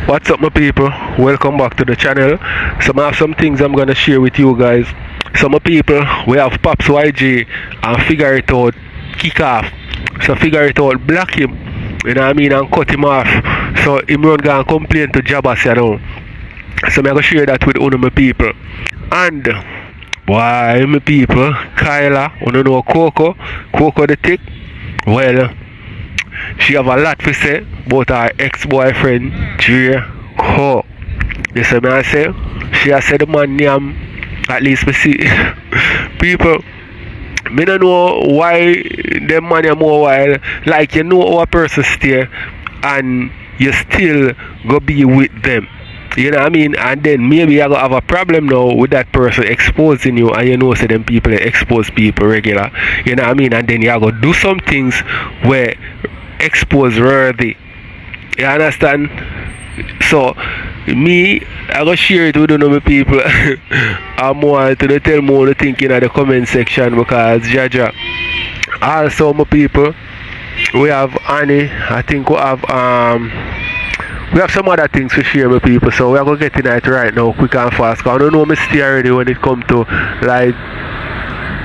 What's up my people, welcome back to the channel. So I have some things I'm gonna share with you guys. So my people, we have Pops YG and Figure It Out kick off. So Figure It Out block him, you know what I mean, and cut him off. So him run go and complain to Jabass, you know. So I'm gonna share that with one of my people. And why my people, Kyla, you know Coco the tick. Well, she have a lot to say about her ex-boyfriend, Jayden. You see me I say? She has said the man name, at least me see. People, me don't know why them man are more wild. Like you know how a person stay and you still go be with them. You know what I mean? And then maybe I go have a problem now with that person exposing you, and you know so them people expose people regular. You know what I mean? And then you go do some things where expose worthy. You understand? So me, I go share it with other people. I'm more to tell more the thinking in the comment section because Jaja. Also my people, we have Ivany. I think we have some other things to share with people, so we are going to get in it right now quick and fast. Cause I don't know me stay already when it comes to like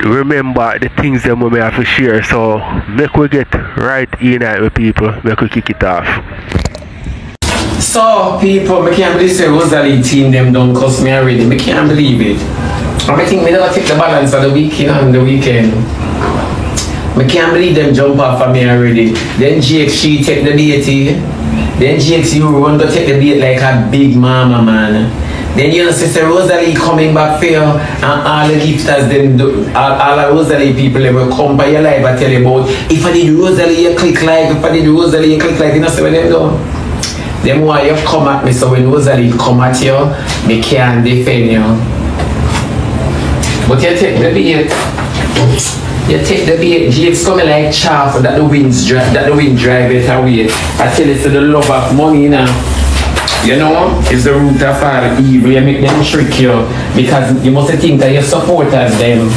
remember the things that we may have to share. So make we get right in it with people, make we kick it off. So people, I can't believe the Rosealee team them done cuss me already. I can't believe it. I think me never take the balance of the weekend and the weekend. I can't believe them jump off of me already. Then GX she take the bait. Then GX you run to take the bait like a big mama man. Then you know Sister Rosealee coming back for you and all the gifters them do, all the Rosealee people they will come by your life and tell you about if I did Rosealee you click like, if I did Rosealee you click like, you know see what them do? Them why you come at me, so when Rosealee come at you, me can't defend you. But you take the bait. You take the bait, GX coming like chaff that the wind drive it away. I tell you, it's the love of money now. You know, it's the root of all evil. You make them trick you because you must think that your supporters them,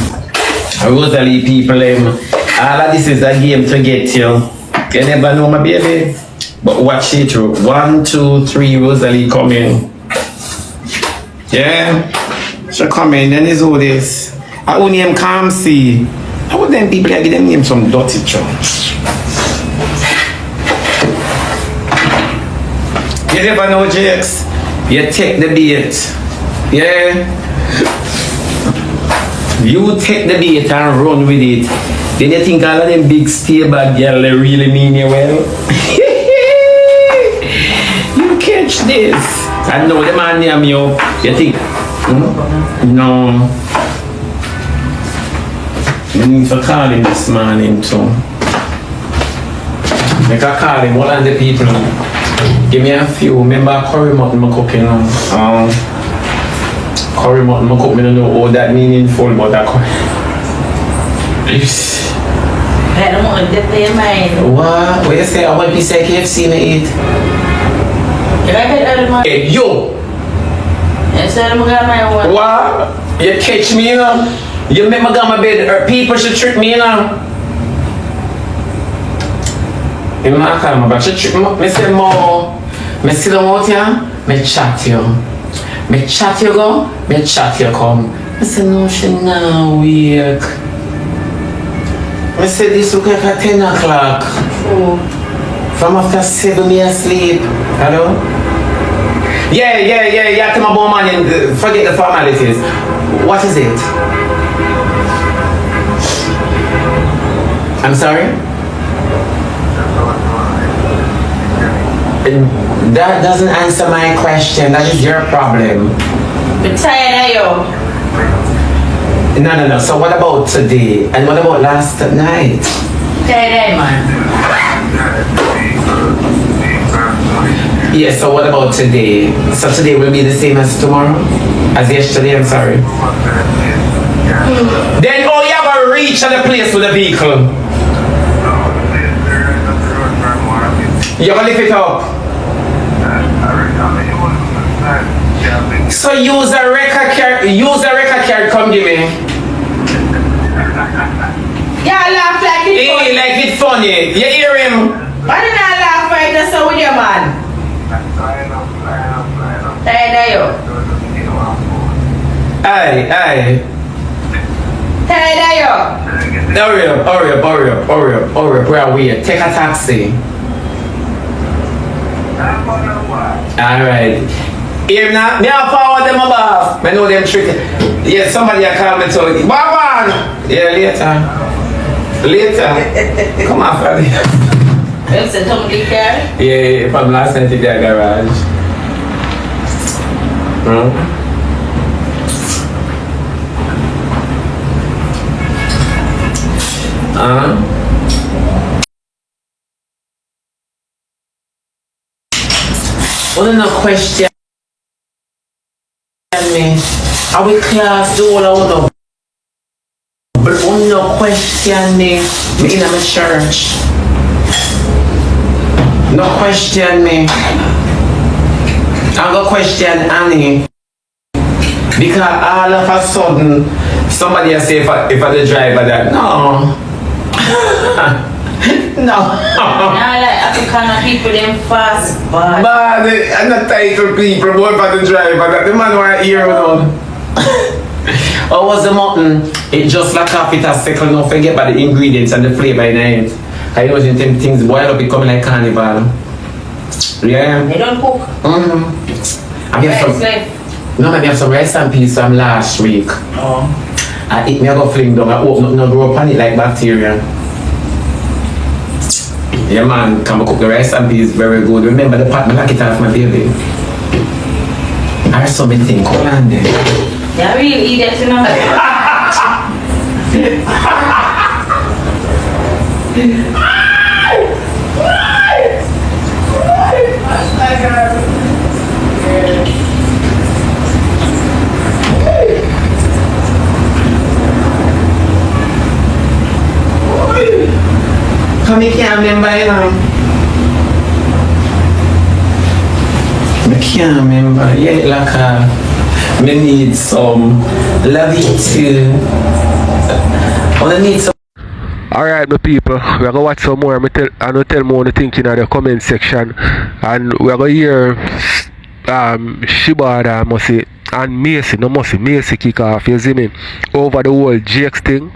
Rosealee people them. All of this is a game to get you. You never know my baby. But watch it through. 1, 2, 3, Rosealee coming. Yeah, she coming. Then is all this. I only am calm see. How would them people give them name some dirty church? You never know, Jakes. You take the bait. Yeah. You take the bait and run with it. Then you think all of them big stay bad girl they really mean you well. You catch this. I know the man name you. You think no. You need to call him this morning too. Make a call him, one of the people. Give me a few. Remember curry mutton I cook, you know. Curry mutton I cook, I don't know all that meaningful, but that curry. I don't want to play mine. What? What you say? I want to be say KFC me eat. Can I get out of my... Hey, yo! Yes, I'm going to my one. What? You catch me, you know? You make me go my bed. People should trick me, you know? You know, come about she trick me. I say more. I sit down out here. I chat you. I chat you go. I chat you come. I say no, she now wake. I say this look like at 10 o'clock. Oh. From after 7 me asleep. Hello? Yeah. Come on, man. Forget the formalities. What is it? I'm sorry? That doesn't answer my question. That is your problem. I'm tired of you. No. So what about today? And what about last night? Tired, man. Yeah, so what about today? So today will be the same as tomorrow? As yesterday, I'm sorry. Then oh, you have a reach at the place with the vehicle. You're gonna lift it up. So use a record card, come give me. Yeah, laugh like it. Hey, like it's funny. You hear him? Why did I laugh right now so with your man? Tired of you? Aye. Tired of you? Hurry up. Where are we? Take a taxi. Alright. Here now, me have forward them above. I know them trick. Yeah, somebody call me to Barbz! Yeah, later. Come on, Freddy. You said somebody care? Yeah, from last night in their garage. Well, no question me. Are we class do all I want to? But no question me in my church. No question me. I'm gonna question Annie. Because all of a sudden somebody say if I the driver that no. No. Now like African people them fast, but I'm not title people, more for the driver that the man want to hear on. How was the mutton? It just like half it a second, don't forget about the ingredients and the flavor in it. I know them things boil up, become like carnival. Yeah. they don't cook. I have some, no, maybe have some rice and peas from last week. Oh. I eat me, I go fling down, I open up, no grow up on it like bacteria. Yeah man, can we cook the rice and peas very good. Remember the pot, I like it off my baby. I have so many things, hold on there. Yeah, really eat that, you know. Come here, can't remember, you know. I can't remember. Yeah, like me need some love it too. I need some. Alright, my people, we're gonna watch some more. I'm gonna tell more what you think in the comment section. And we're gonna hear Shibada Musi and Macy kick off, you see me, over the whole Jakes thing.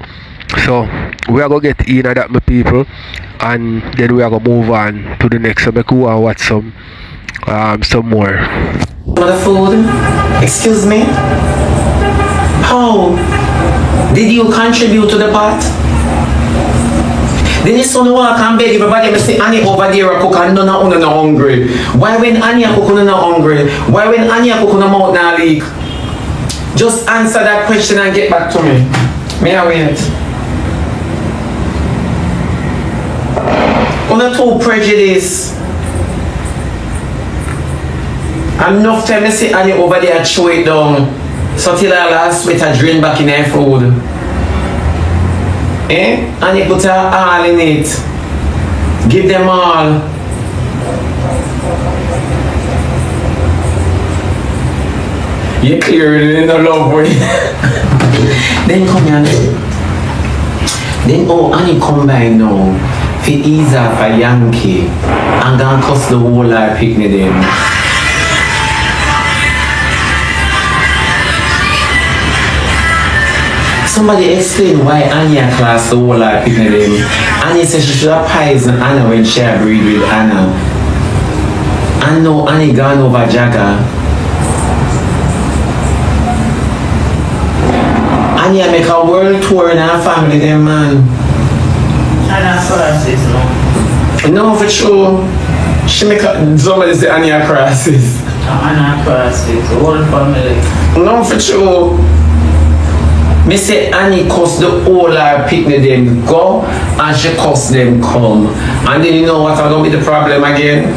So we are gonna get in that, my people, and then we are gonna move on to the next. So make you watch some more. The food? Excuse me? How did you contribute to the pot? Then you son walk and beg everybody and say Annie over there a cook and none of you not hungry. Why when Annie a cook you not hungry? Why when Annie a cook you mouth not leak? Just answer that question and get back to me. May I wait? You're not too prejudiced. Enough time I see Annie over there throw it down. So till I last sweat a drain back in her food. And you put her all in it. Give them all. You clearly in the love way. Then come here. Then Annie come by now. For ease off a Yankee. And gonna cuss the whole life picnic them. Somebody explain why Anya class the whole lot picking them. Anya said she should have poison Anna when she agreed with Anna. And now Annie gone over Jagger. Anya make a world tour in her family them man. Anna crosses, no. No for sure. She make a somebody say Anya crosses. Anna crosses, the whole family. No for sure. Me say Annie cuss the whole her picnic them go and she cuss them come. And then you know what gonna be the problem again?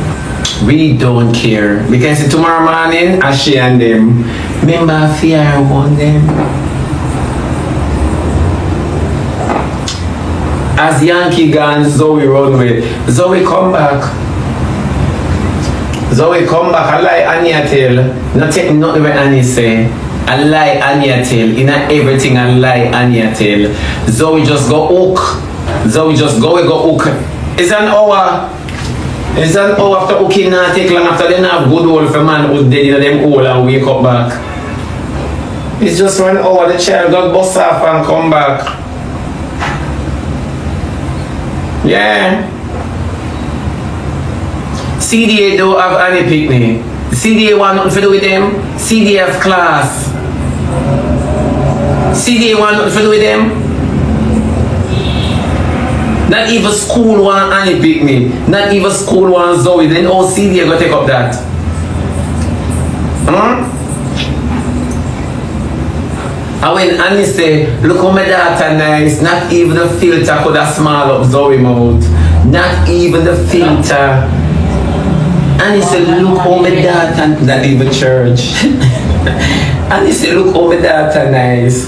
We don't care. We can see tomorrow morning as she and them. Remember fear on them. As Yankee gone, Zoe run away. Zoe come back. Zoe come back. I lie Annie tell. Not take nothing what Annie say. I lie Anya tell. In everything I lie Anya tell. Zoe just go hook. Zoe just go hook. It's an hour. It's an hour after hooking not take long after they have good old for man who's dead in them hole and wake up back. It's just 1 hour the child got bust off and come back. Yeah. CDA don't have any picnic. CDA want nothing to do with them. CDA have class. CDA want nothing to do with them. Not even school want any picnic. Not even school want Zoe. Then all CDA go take up that. And when Annie say, look how my daughter nice, not even the filter could have small up Zoe mouth. Not even the filter. Annie said, look how my daughter, not even church. Annie said, look how my daughter nice.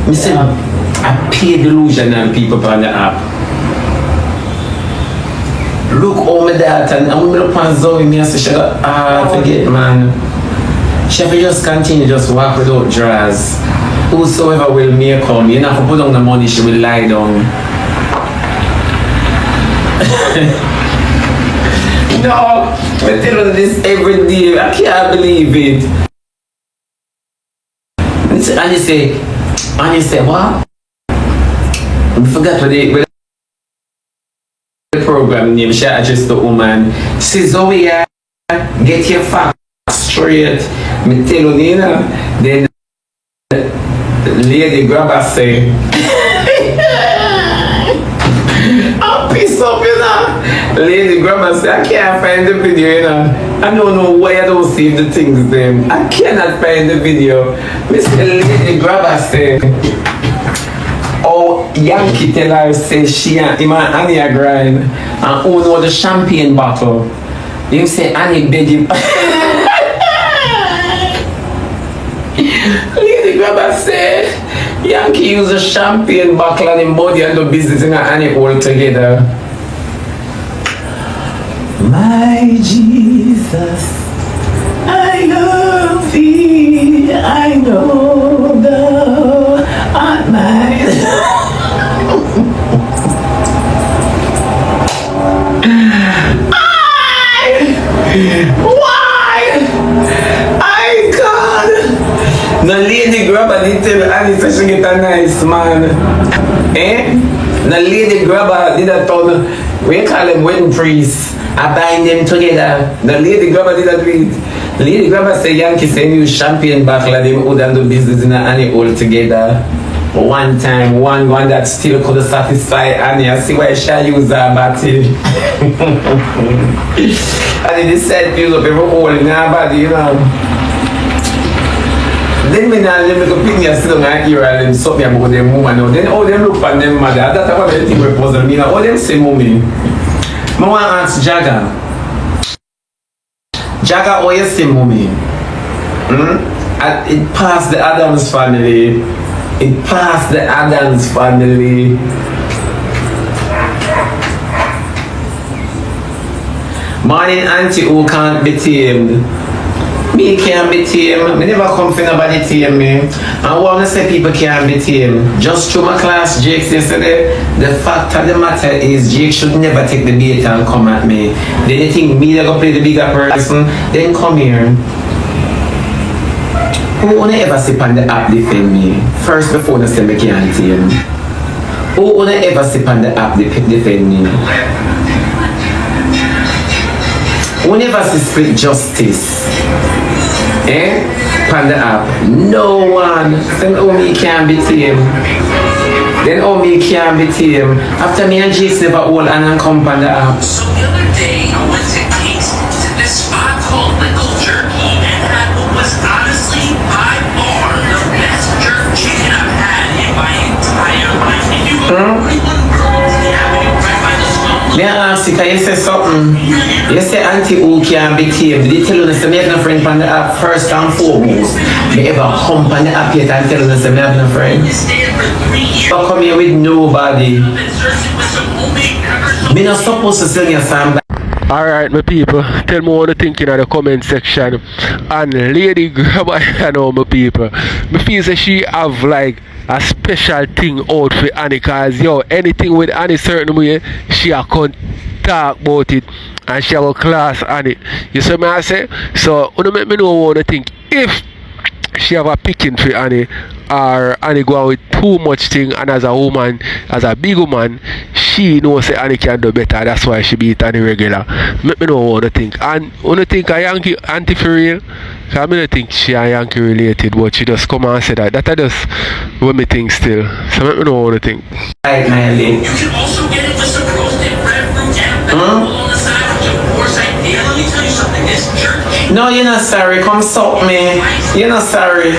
I said, I pay delusional people on the app. Look how my daughter, and when I look at Zoe, I say, she got forget man. She have to just continue, just walk without drawers. Whosoever will make come, you have to put on the money, she will lie down. No, I tell you this every day, I can't believe it. And you say, what? I forgot what the program name, she addressed the woman. She says, Zoe, get your facts straight. I tell you, then lady Jabass say, I'm pissed off, Lady Jabass say, I can't find the video, I don't know why I don't save the things then. I cannot find the video. Mr. Lady Jabass say, oh, Yankee tell her, say she and him and Annie are grind and who know the champagne bottle. Him say, Annie beg him. Lady Jabass said, Yankee use a champagne bottle and him body and do business in Annie all together. My Jesus, I love thee, I know thou art mine. Why? I God. The Lady Jabass did tell Annie so she get a nice man. The Lady Jabass did a ton. We call them wedding priests. I bind them together. The Lady Jabass did a tweet. Lady Jabass say Yankee send you champagne bottle and them would do business in Annie all together. One time, one that still could satisfy Annie. I see why she use her body. And they said use up every hole in her body, you know. Then when I let me go pick me and sit down and hear and them suck me about them woman now. Then all them look at them mother. That's what they think we puzzle me now. All them say mommy. I want to ask Jaga. Jaga, what you say mommy? It passed the Adams family. It passed the Adams family. Morning auntie who can't be tamed. Me can't be tamed. Me never come for nobody tame me. I want to say people can't be tamed. Just through my class Jake yesterday, the fact of the matter is Jake should never take the bait and come at me. Then they think me they go play the bigger person, then come here. Who wanna ever sit on the app defend me? First before they say me can't tame. Who wanna ever sit on the app defend me? Who never see split justice? On the app. No one. Then oh me can't be tamed. Then oh me can't be tamed. After me and Jace never hold and come on the app. So the other day I went to Kate's to this spot called Lickle Jerky and had what was honestly by far the best jerk chicken I've had in my entire life. And you only one girl to the avenue right by the stone. Me ask you, you say something. You say auntie who can't be tamed. They tell you that me have no friend on the app first and foremost. Me ever hump on the app yet and tell you that me have no friend. So come here with nobody. Me not supposed to sing your song. Alright, my people, tell me what you think in the comment section. And Lady Jabass, you know, my people, me feel that she have like a special thing out for Annie, cause yo, anything with Annie certain way, she a talk about it and she have a class on it. You see me I say? So you make me know what to think. If she have a picking for Annie or Annie go on with too much thing, and as a woman, as a big woman, she knows say Annie can do better. That's why she beat Annie regular. Make me know what to think. And when you think a Yankee auntie for real, because I don't think she a Yankee related, but she just come and say that. That I just what me think still. So make me know what to think. Right, Miley. You can also get it with some roasted breadfruit and vegetable on the side, which of course I did. Let me tell you something, this jerk chicken. No, you're not sorry. Come suck me. You're not sorry.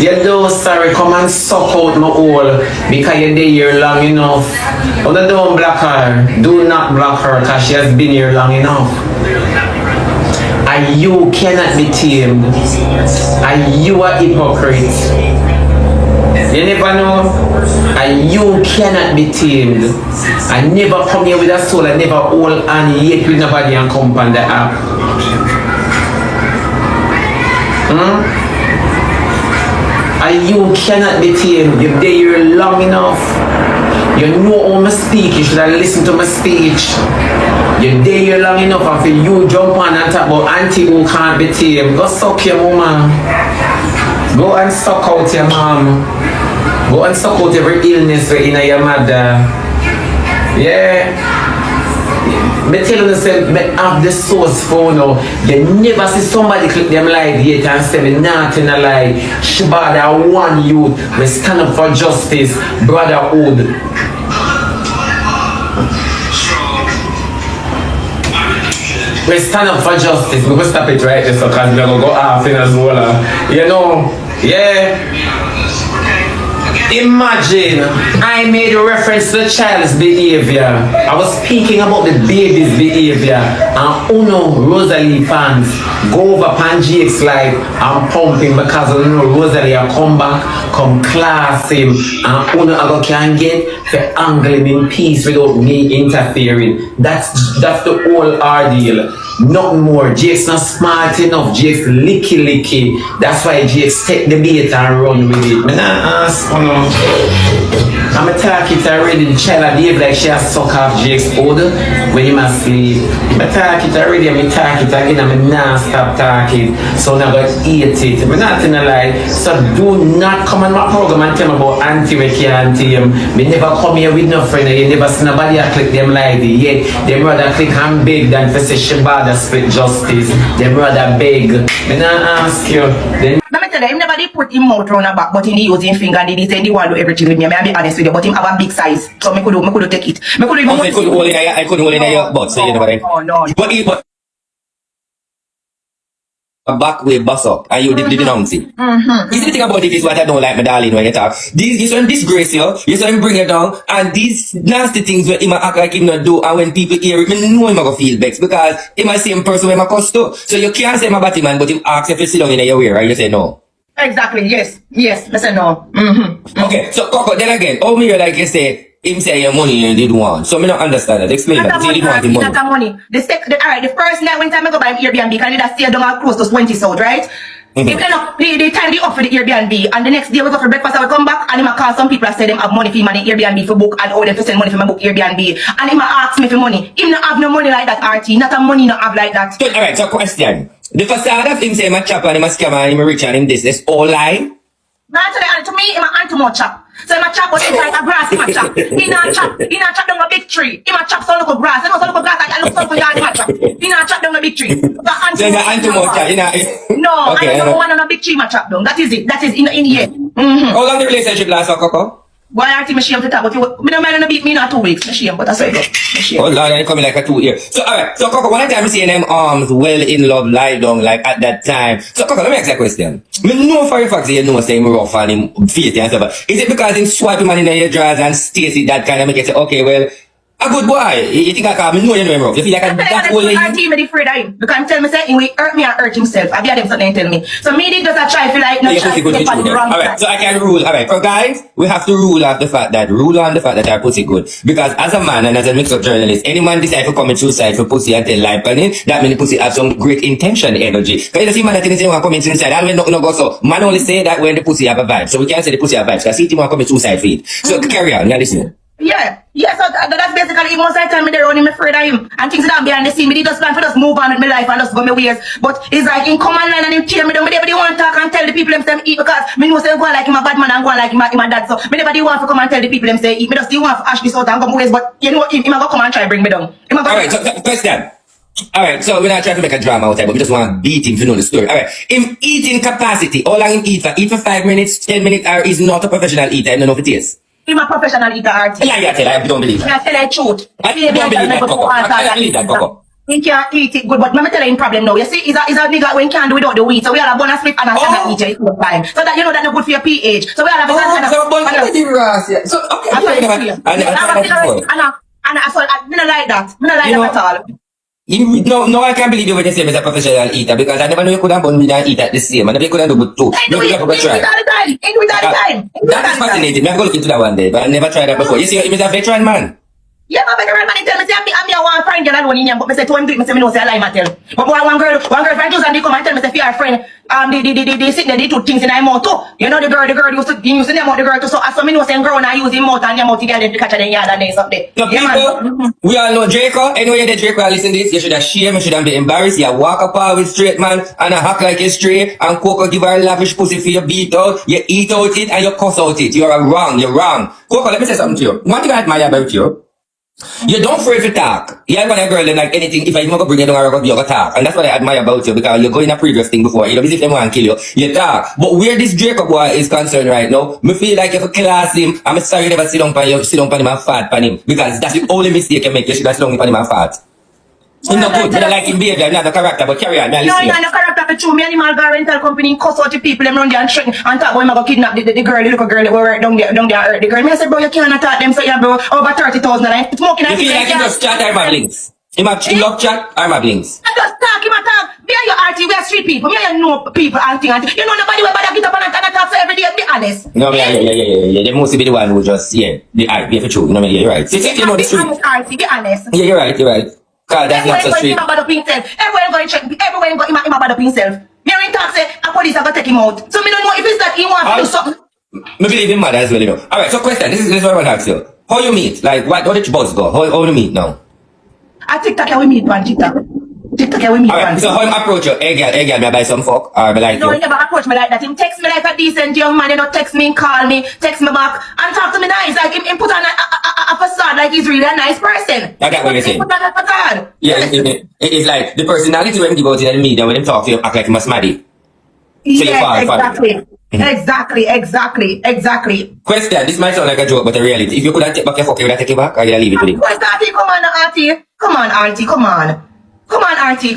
You do sorry. Come and suck out my hole because you're there here long enough. Oh, don't block her. Do not block her because she has been here long enough. And you cannot be tamed. And you are hypocrite. You never know. And you cannot be tamed. I never come here with a soul. I never hold and yet with nobody and come on the app. And you cannot be tamed. You're there long enough. You know how I speak. You should have listened to my speech. You're there long enough and for you jump on and talk about auntie who can't be tamed. Go suck your mama. Go and suck out your mom. Go and suck out every illness in your mother. Yeah. Me tell you say me have the source for now. You never see somebody click them live yet and say me not in a lie. Shabada one youth. We stand up for justice, brotherhood. We stand up for justice. We go stop it right there so cause we're gonna go off in as well. You know, yeah. Imagine I made a reference to the child's behavior. I was speaking about the baby's behavior. And Uno Rosalie fans go over Panjix like I'm pumping because Uno Rosalie I come back, come class him, and Uno I can get the angle him in peace without me interfering. That's the whole ordeal. Nothing more. Jake's not smart enough. Jake's licky. That's why Jake's take the bait and run with it. Man, I ask, I'm a talk it already. The child behave like she has suck off Jake's hood when he must sleep. I'm a talk it already. I'm a talk it again. I'm not stop talking. So now I got eat it. I'm not in a lie. So do not come on my program and tell me about auntie we can't him. Me never come here with no friend. You never see nobody click them live yet. Them rather click and beg than for say Shabada split justice. Them rather beg. Me not ask you. Then let me tell you, him never did put him mouth round her back, but he use him finger and he say he want to do everything with me. I be honest with you, but him have a big size, so me could take it. Me could even. I couldn't hold it in your butt, so you know what I mean. No. But a back way bust up and you did the announcing. You see the thing about it is what I don't like, my darling, when you talk. You saw him disgrace you saw him bring it down, and these nasty things where he might act like him not do, and when people hear it, I know him gonna feel vexed because him the same person where my cuss too. So you can't say my batty man, but him ask if you sit down in your way, right? You say no. Exactly, yes, I say no. Okay, so Coco, then again, how me like you say, him say your money you did want. So me don't understand that. Explain that. He didn't want the money. Not money. Alright, the first night when time I go by Airbnb, because I stay down close to 20 south, right? If end up the time they offer the Airbnb, and the next day we go for breakfast, I will come back and he might call some people and say them have money for money Airbnb for book and all them to send money for my book Airbnb, and he might ask me for money. Him not have no money like that, RT. Not a money not have like that. So, alright, so question. The facade of him say my chop and him a scammer and him a rich and him this all lie? But actually, to me, him a too much chop. So him a chop, but it's like a grass, him a chop. He not chop down a big tree. Him a chop some little grass. You know some little grass, I look some yard, him a chop. He not chop down a big tree. So you're too much chop, you know? No, okay, I don't want on a big tree, him a chop down. That is it. That is in here. How long the relationship last, Coco? Why aren't you ashamed to talk? But you don't mind to beat me not 2 weeks. Ashamed, but that's why I go. Oh Lord, you're coming like a 2 year. So alright, so Coco, one time you see them arms well in love lie down like at that time. So Coco, let me ask you a question. Me know for a fact that you know say him rough and him feet and stuff. Is it because him swipe him in your drawers and Stacy that kind of make you say, okay, well, a good boy. You think I can know you know him rough? You feel like that whole I team me afraid of him. Because I'm telling me say he will hurt me and hurt himself. I've had him something tell me. So me did just a try feel like no try to get on the wrong Alright, so I can rule. Alright, for guys, we have to rule on the fact that our pussy good. Because as a man and as a mix-up journalist, any man decide to come and suicide for pussy and tell lie on it, that means the pussy have some great intention energy. Because you see man that thinks he want to commit suicide, that will not go so. Man only say that when the pussy have a vibe. So we can't say the pussy have vibes. Because see him want to commit suicide for it. So carry on, now listen. Yeah. Yes, so that's basically most of the time me there running me afraid of him. And things that behind the scene, me just plan for just move on with my life and just go my ways. But it's like him come online and him tear me down. Me never want to talk and tell the people him say eat because me know say go like him a bad man and go like him a dad. So me never want to come and tell the people him say eat. Me just want to ash this out and go my ways. But you know him a go come and try bring me down. Alright, so question. Alright, so we're not trying to make a drama out there, but we just want to beat him to know the story. Alright, him eating capacity, how long him eat for? Eat for 5 minutes, 10 minutes, or is not a professional eater, I don't know if it is. He's a professional eater artist. Yeah, I don't believe that. I tell you the truth. I don't believe that, Coco. I don't believe that, Coco. He can't eat it good, but let me tell you him problem now. You see, he's a nigga when he can't do without the weed. So we all have bonus split and a standard each time. So that you know that not good for your pH. So we all have a standard. So okay, I don't like that. I don't like that at all. No, I can't believe you were the same as a professional eater because I never knew you couldn't bun me and eat at the same. I never couldn't do good too. I do it all the time. That is fascinating. Me have to go look into that one day, but I never tried that before. You see, he's a veteran man. Yeah, my veteran man, he tell me, say, I'm a one friend girl alone in him, but me say, to him do it, me say, me know, say, I lie, my tell. But one girl friend used to come and tell me, say, if you're a friend, they sit there, they do things in her mouth too. You know, the girl used to use in their mouth, the girl too. So, as me know, say, girl, now use him mouth and your mouth together to catch her in yard and days up there. So, people, we all know Draco. Anyway, the Draco listen to this, you should have shame, you should have been embarrassed. You walk apart with straight man and a hack like a straight and Coco give her a lavish pussy for your beat out, you eat out it and you cuss out it. You're wrong. Coco, let me say something to you. One thing I admire about you, you don't afraid to talk. You ain't gonna girl and like anything, if I even go bring you down a you're gonna talk. And that's what I admire about you because you're going a previous thing before. You know, if them want to kill you, you talk. But where this Draco boy is concerned right now, me feel like if you class him, I'm sorry you never sit down on him and fart on him. Because that's the only mistake you make, you should have sit down on him and fart. He's not good, I don't like him behavior, not the character, but carry on, no, he's not the character, but true. Me animal guy rental company, cuss out the people, them run there and threaten, and talk about him, I go kidnap the girl, the little girl that were down there hurt the girl. Me I say, bro, you can't attack them, so you have bro, over 30,000 and smoking and you feel like he just chat, I'm a blinks. Him love chat, I'm a blinks. I just talk, him a talk. Me and your auntie, we are street people. Me and you know people and thing. You know nobody will bother get up and talk so every day, be honest. No, yeah. They must be the one who just, the art, for true, you know, you're right. See, you know the street. Be honest. Yeah, you're right. God, that's not so street. Everywhere going check, everywhere going him bad up himself. Me and talk say, a police are gonna take him out. So me don't know if it's that he wants to do something. Me believe him mad as well, you know. Alright, so question, this is what I want to ask you. How you meet? Like, how did you boss go? How you meet now? I TikTok we meet man, TikTok we meet Alright, so how you approach you? Hey girl, may I buy some fuck? Or me like no, you? he never approach me like that. Him text me like a decent young man, you know, text me, call me, text me back, and talk to me nice. Like him put on a facade like he's really a nice person. I get what you're saying. Put on a facade. Yeah, it's like the personality when he goes in the media, when him talk to you, act like him a smaddy. Yes, exactly. Question, this might sound like a joke, but a reality. If you couldn't take back your fuck, you would take it back, or you leave it with him? What's that? Come on, auntie. Come on, auntie.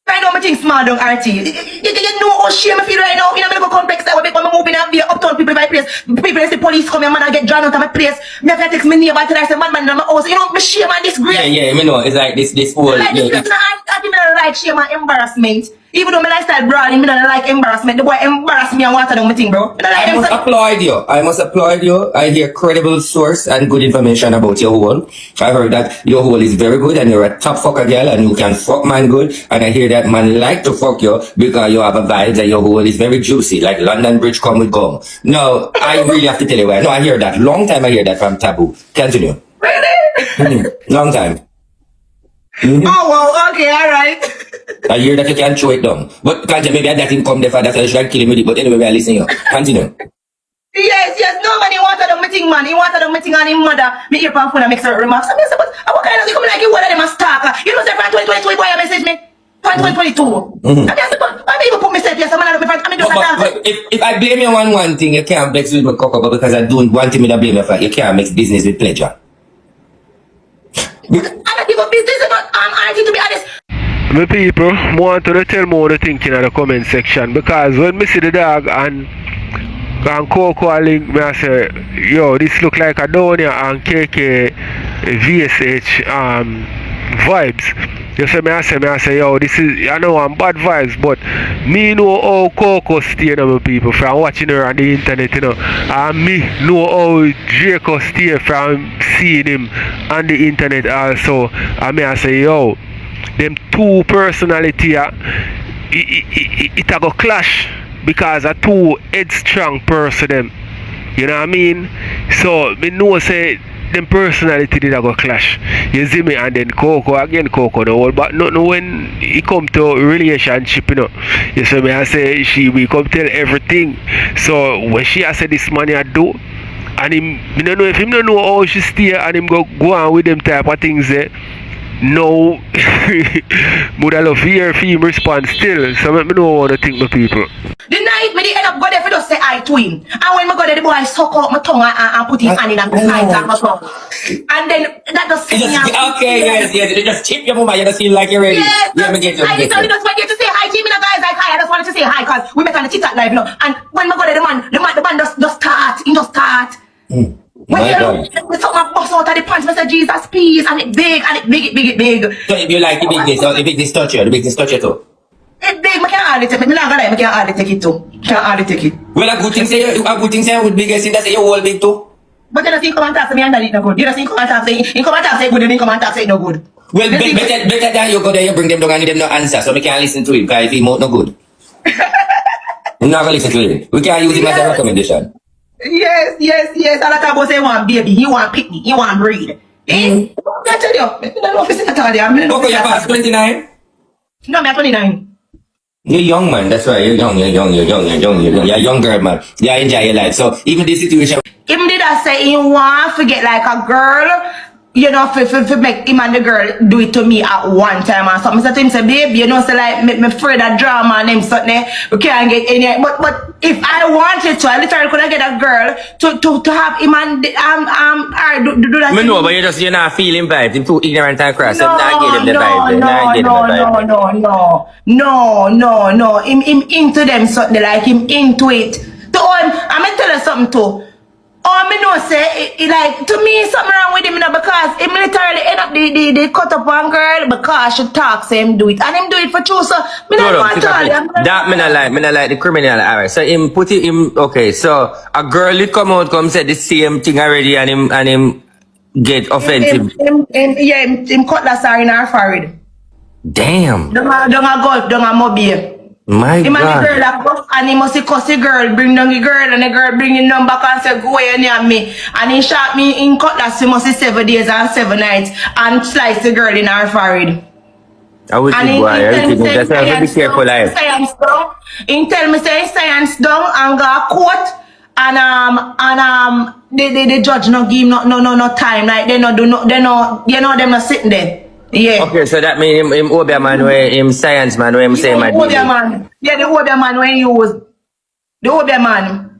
I know me think small down, auntie. You know how shame I feel right now. You know, me go complex that way because I'm moving up there, uptown people by place. People say police come here, man, I get drawn out of my place. Me have to text me neighbor till I say, man, in my house. You know, me shame and disgrace. Yeah, me know. It's like this whole... Like, this person, I think I like shame and embarrassment. Even though my lifestyle brawling, me don't like embarrassment. The boy embarrass me and want to do my thing, bro. I must applaud you. I hear credible source and good information about your hole. I heard that your hole is very good and you're a top fucker girl and you can fuck man good. And I hear that man like to fuck you because you have a vibe that your hole is very juicy, like London Bridge come with gum. No, I really have to tell you why. No, I hear that. Long time I hear that from Taboo. Continue. Really? Long time. Oh, wow, okay, alright. I hear that you can't throw it down. But can't you maybe that him come there for that, so you should kill him with it. But anyway, I listen you. Continue. Yes, nobody wanted to do my thing, man. He wanted to do my thing and his mother. Me ear phone and make certain remarks. I mean, but what kind of thing come like you one of them a stalker? You know, say from 2022, boy, you message me. 2022. I mean, I even put myself here, so man, but if I blame you on one thing, you can't vex with my cocoa, but because I don't want him to blame you for, you can't mix business with pleasure. I don't give a business about IT, to be honest. My people want to tell me what they think in the comment section because when me see the dog and Coco link me I say, yo, this look like a Donia and KK VSH vibes. You say me I say, yo, this is, I know I'm bad vibes, but me know how Coco stay, you know, my people, from watching her on the internet, you know, and me know how Draco stay from seeing him on the internet also. And me I say, yo, them two personality it a go clash because a two headstrong person them. You know what I mean? So me know say them personality did a go clash. You see me, and then Coco no all but nothing when it come to relationship, you know. You see me, I say we come tell everything. So when she I say this man I do, and him I don't know if him don't know how she stay and him go on with them type of things there. No, would I love hear him respond still. So let me know what I think my people. The night me end up go there for just say hi to him. And when me go there, the boy suck out my tongue and put his hand in and eyes and my tongue. And then that just Okay, yes, you just tip your mama, you just feel like you're ready. Yes, Yeah, me get you. I just want you to say hi to me, the guys like hi. I just wanted to say hi because we met on the TikTok live, you know. And when me go there, the man just start. He just start. When you look, something bust out of the pants, I say Jesus peace, and it big, it big. So if you like the bigness touch you too. It big, I can't hardly take it. Me not gonna lie, I can't hardly take it too. Can't hardly take it. Well, a good thing say with biggest thing that say you all big too. But you don't see come and talk to me and that it no good. You don't see come and talk say good, and then come and talk say it no good. Well, better than you go there, you bring them down and give them no answer, so we can't listen to him, because if he mouth no good. We're not gonna listen to him. We can't use him as a recommendation. Yes. And like I say, he want baby, he want pick me, he want breed. I tell you, I don't know if it's at all there. Okay, you're past 29? No, I'm 29. You're young, man. That's right. You're young. You're a young girl, man. You enjoy your life. So even this situation. Him did I say he want to get like a girl, you know, for make him and the girl do it to me at one time or something. So to him say, babe, you know, say like me afraid of drama and him something. We can't get any. But if I wanted to, I literally could get a girl to have him and do that. I know, but you're not feeling vibes. You're too ignorant and crass. I'm not getting the vibe. No. Him into them something like him into it. To him, I'm gonna tell you something too. Oh, me know say it like to me something wrong with him, you know, because him literally end up the cut up one girl because she talks so him do it and him do it for true. So me not want to tell you. That me not like the criminal. Alright, so him put it him okay. So a girl it come out come say the same thing already and him get offensive. Him cutlass are in her forehead. Damn. Don't a golf, don't a mobile. My him God. And the girl that go, and he must cuss the girl, bring down the girl, and the girl bring him down back and say, go away near me. And he shot me in cutlass, he must 7 days and 7 nights, and slice the girl in her forehead. I would think, boy, that's why I have to be careful, like. He tell me say science down and go court, and the judge no give no time, like they no do no, they no, you know them not sitting there. Yeah. Okay, so that means him Obia man where him science man where him say my Obia man. Yeah, the Obia man when you was the Obia man.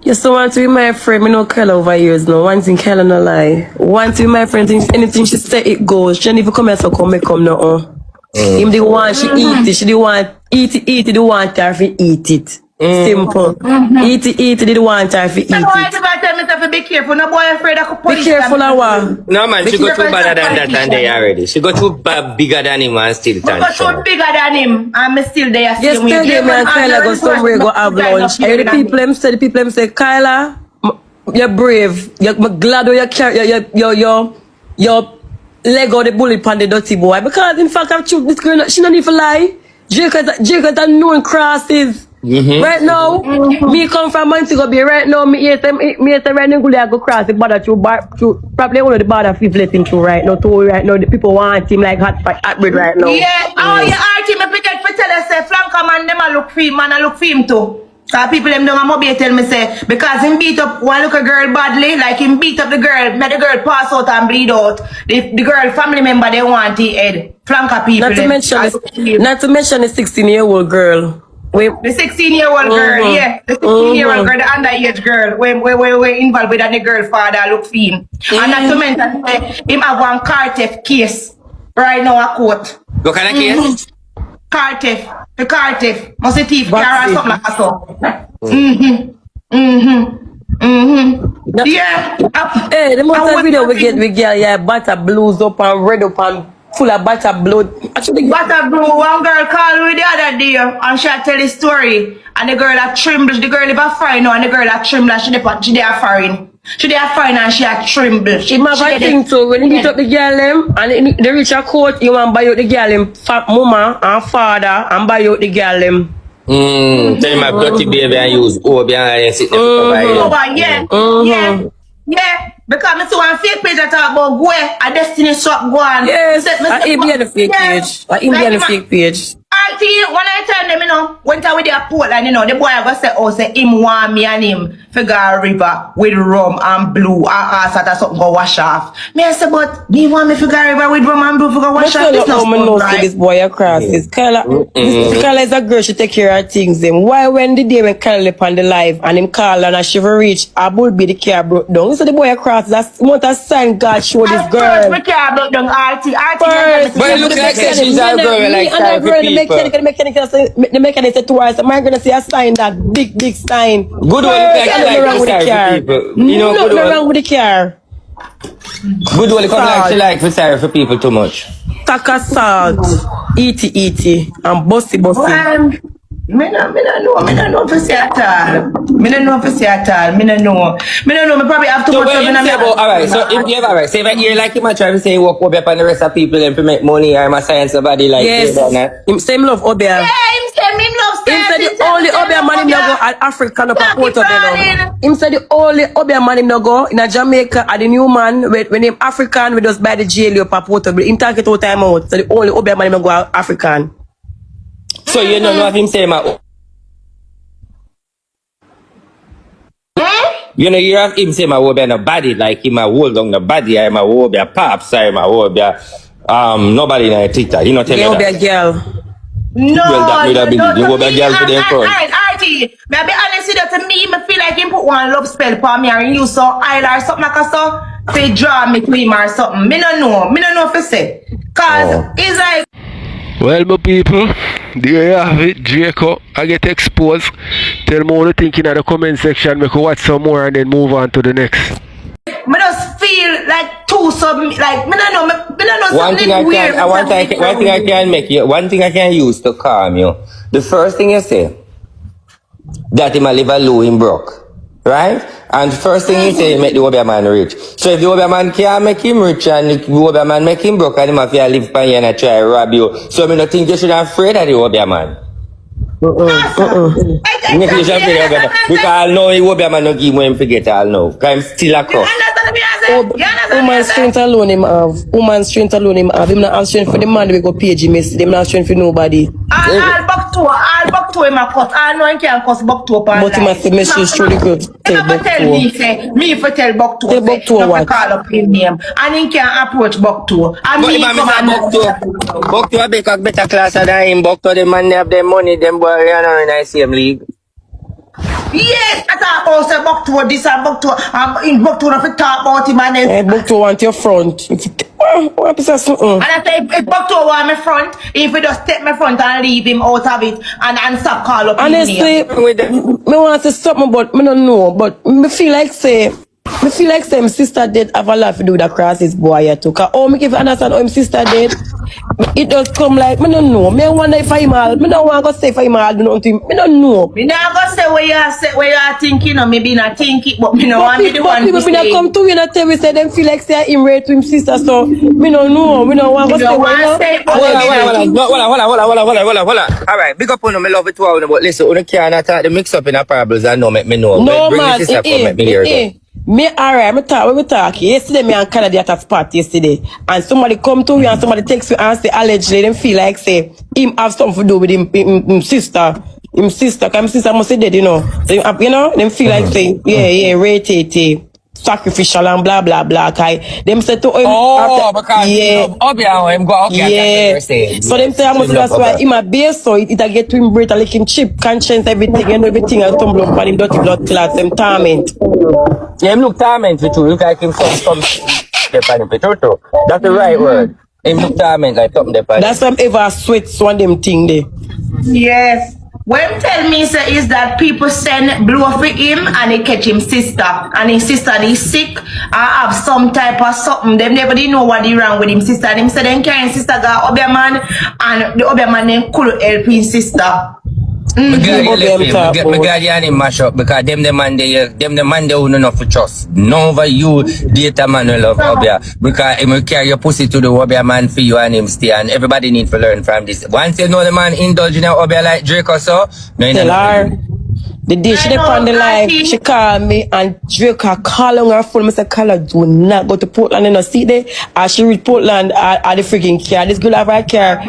You still want to be my friend, me no call over years now. One thing Kayla no lie. Want to be my friend, anything she say it goes. She don't even come here so come no. Him the one she eat it, she the one eat it, the one her fi eat it. Simple. Eat it, the one her fi eat it. Be careful, no boy afraid I could punish. Be careful of what? No man, she got too bad than that and they already. She got too bigger than him and still stand. She got too bigger than him and me still there. Yesterday me and Kyla go somewhere go have lunch. And the people them say, Kyla, you're brave. You're glad you carry your leg out the bullet on the dirty boy. Because in fact I've choked this girl, she don't even lie. Jacob's are known crosses. Right now, me come from Montego Bay. Right now, me hate them right now. I go cross the border through probably one of the border fifth letting through right now. Right now, the people want him like hot bread right now. Yeah, you are him. I forget to tell us, say flanker man, them a look for him, man, I look for him too. So people them don't mobile tell me say because him beat up one look a girl badly, like him beat up the girl, made the girl pass out and bleed out. The girl family member they want the head. Flanker people. Not to mention the 16-year-old girl. The 16-year-old girl, yeah. The 16-year-old girl, the underage girl, we involved with the girl father look for him. And not to mention, him have one car theft case right now a court. What kind of case? Car theft. The car theft. Must be thief car or something like that. Yeah. Hey, the most video we get yeah, butter blues up and red up and full of butter blood. Actually, butter blue. One girl called me the other day and she tell the story. And the girl that trembled. The girl live a foreign now and the girl that trembled. She there foreign. She there foreign and she a tremble. She have a thing too. When you meet up the girl them and they reach a court, you want to buy out the girl them mama and father and buy out the girl them. Tell him a dirty baby and use Obia and sit there for Yeah. Because I see one fake page that talk about go a destiny shop go on. Yes, I be on the fake page. I be on the fake page. I think when I tell them, you know, went out with their Portland, you know, the boy I go say, oh, say him want me and him figure a river with rum and blue and ask that something go wash off. Me I say, but do you want me figure a river with rum and blue figure wash off? This not fun, right? This boy across this Kyla, Kyla is a girl, she take care of things them. Why when the day when Kyla up on the live and him call and she reach, a bull be the car broke down. So the boy across, that's what a sign God show this girl. First, car broke down, RT. But it looks like she's a girl like type of people. The mechanic said twice, am I gonna see a sign, that big sign? Good one, like wrong with the car. people. You know, good Nothing one. wrong with the car. Good one, come like she like for sorry for people too much. Taka salt, eaty, and bossy. Me no know for say at all. Me probably have to So put when something you on say me. about, alright, so if you have alright, say that you're like him and try to say walk up on the rest of people and to make money or my science nobody like Yes. that. Him love Obia. Yeah, him say me love Him said the only Obia man him no go at Africa no Yankee Porto Bello. Browning. Him said the only Obia man him no go in a Jamaica at the new man when him African we just buy the jail up Porto Bello. Him take it all time out. So the only Obia man him no go at African. So you don't know what him say, ma. You know, you have him say my will be no body, like him a hold on the body, I'm a will be a pops, I'm a will be a nobody in a TikTok. You know tell me Obia that. girl. No, Well, that would have been the to Obia me, girl for them front. Artie, may I be honest with you, to me, I feel like him put one love spell for me and you so eyeliner or something like so, to draw me to him or something. Me no know if I say. Cause it's like, Well, my people, there you have it. Draco, I get exposed. Tell me what you think in the comment section. We can watch some more and then move on to the next. me just feel like too something, like, me no know One thing something weird. one thing I can make you, one thing I can use to calm you. The first thing you say, that him a live a low in broke. Right? And the first thing you say, make the Obia man rich. So if the Obia man can't make him rich and the Obia man make him broke and him have to live by you and try to rob you. So I don't think you should be afraid of the Obia man. Make you should afraid of the Obia man. Because I know the Obia man don't give him forget all now. Because I'm still a crook. Woman strength alone him have. Woman strength alone him have. Him not have strength for the man we go page him. Him not have strength for nobody. I'll back to him a cut. I know I can't cuss back to up and But he must message through the group. tell me, say, me for tell back to Tell back to what? call up his name. And he can approach back to. And But me the man come and is Buck to a better class than him. Buck to the man they have their money. Them boy are not in the same league. yes, I talk about say back to this and back to in back to if talk about him and then Hey, book to want your front. What is that? and I say if back to want my front, if we just take my front and leave him out of it and stop call up his Honestly, name. me want to say something, but me don't know. But me feel like say my sister did have a lot to do with the crosses boy here too. Cause me give understand how my sister did. It does come like me don't know. Me wonder if I'm all. Me don't want to say if I'm all do nothing to him. Me don't know. Me not go say where you are thinking or maybe not think it, but me no want to be the one people to not say. come to me and tell me say them feel like say him rate to him sister. So me don't know. Me don't want to Me say don't where want to say, but Hold on. Alright, big up on me love it too, but listen, you can't attack the mix up in a parables and no make me know. No Bring man, the sister come make me hear it. Me alright, when we talk yesterday, me and Canada at a spot yesterday, and somebody come to me and somebody text me and say allegedly them feel like say him have something to do with him sister. Him sister, cause him sister must be dead, you know. So you know, them feel like say rate sacrificial and blah blah blah. Them say to him Because Obia him go okay. So them say I must that's why him a base so it a get to him break like him chip, conscience, everything, and everything will tumble up on him dirty blood clots, them torment. Yeah, him look torment with you. Look like him some step on him potato. That's the right word. Him look torment like something there. That's some ever sweats one them thing there. Yes. When tell me say is that people send blow for him and they catch him sister and his sister is sick or have some type of something. They never did know what is wrong with him sister. Them say them carry his sister got Obia man and the Obia man then could help his sister. Me glad you and him mash up because them the man they who know enough for trust. No over you data man will love Obia because him will carry your pussy to the Obia man for you and him stay and everybody need to learn from this. Once you know the man indulge in a Obia like Drake or so, no you Tell her. The day she I know, on the line, Auntie. she called me and Drake call on her phone. I said, Carla, do not go to Portland and see there. And she reach Portland at the freaking car. This girl have her car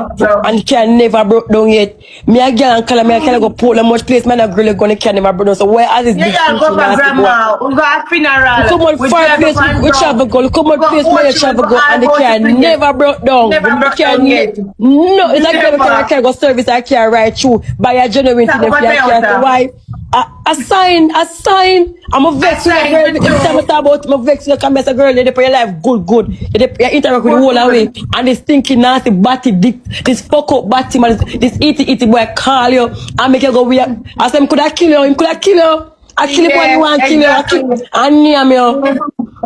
and the car never broke down yet. Me a girl and Carla, me a Carla go Portland much place. Man a girl gonna car never broke down. So where are this big Yeah, go for grandma. We got a funeral. come on, far place we travel go. Come on, place where you travel go, and the car never broke down. Never The broke car down yet. No, it's like every Never. time I can go service, I can ride through by a genuine thing. Talk If about you can't, Toyota. why? A sign. I'm a vex with a sign, girl. me Every too. time I talk about my vex, you come as a girl, they put your life good. You interact with the whole away, and this stinky nasty body, this fuck up body man, this itty boy call you and make you go weird. I say, could I kill you? Could I kill you? I kill you when you want to kill you. I kill you. And name you.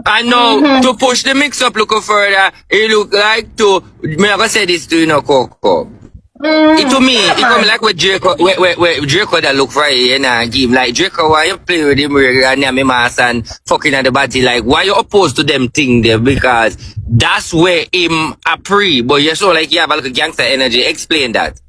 And now, to push the mix up look further, it look like to, me I gonna say this to you know, Coco. It to me, it come like with Draco, where Draco that look for you in a game. Like, Draco, why you play with him and me mass and fucking at the body? Like, why you opposed to them thing there? Because that's where him a pre, but you so like you have a little gangster energy. Explain that.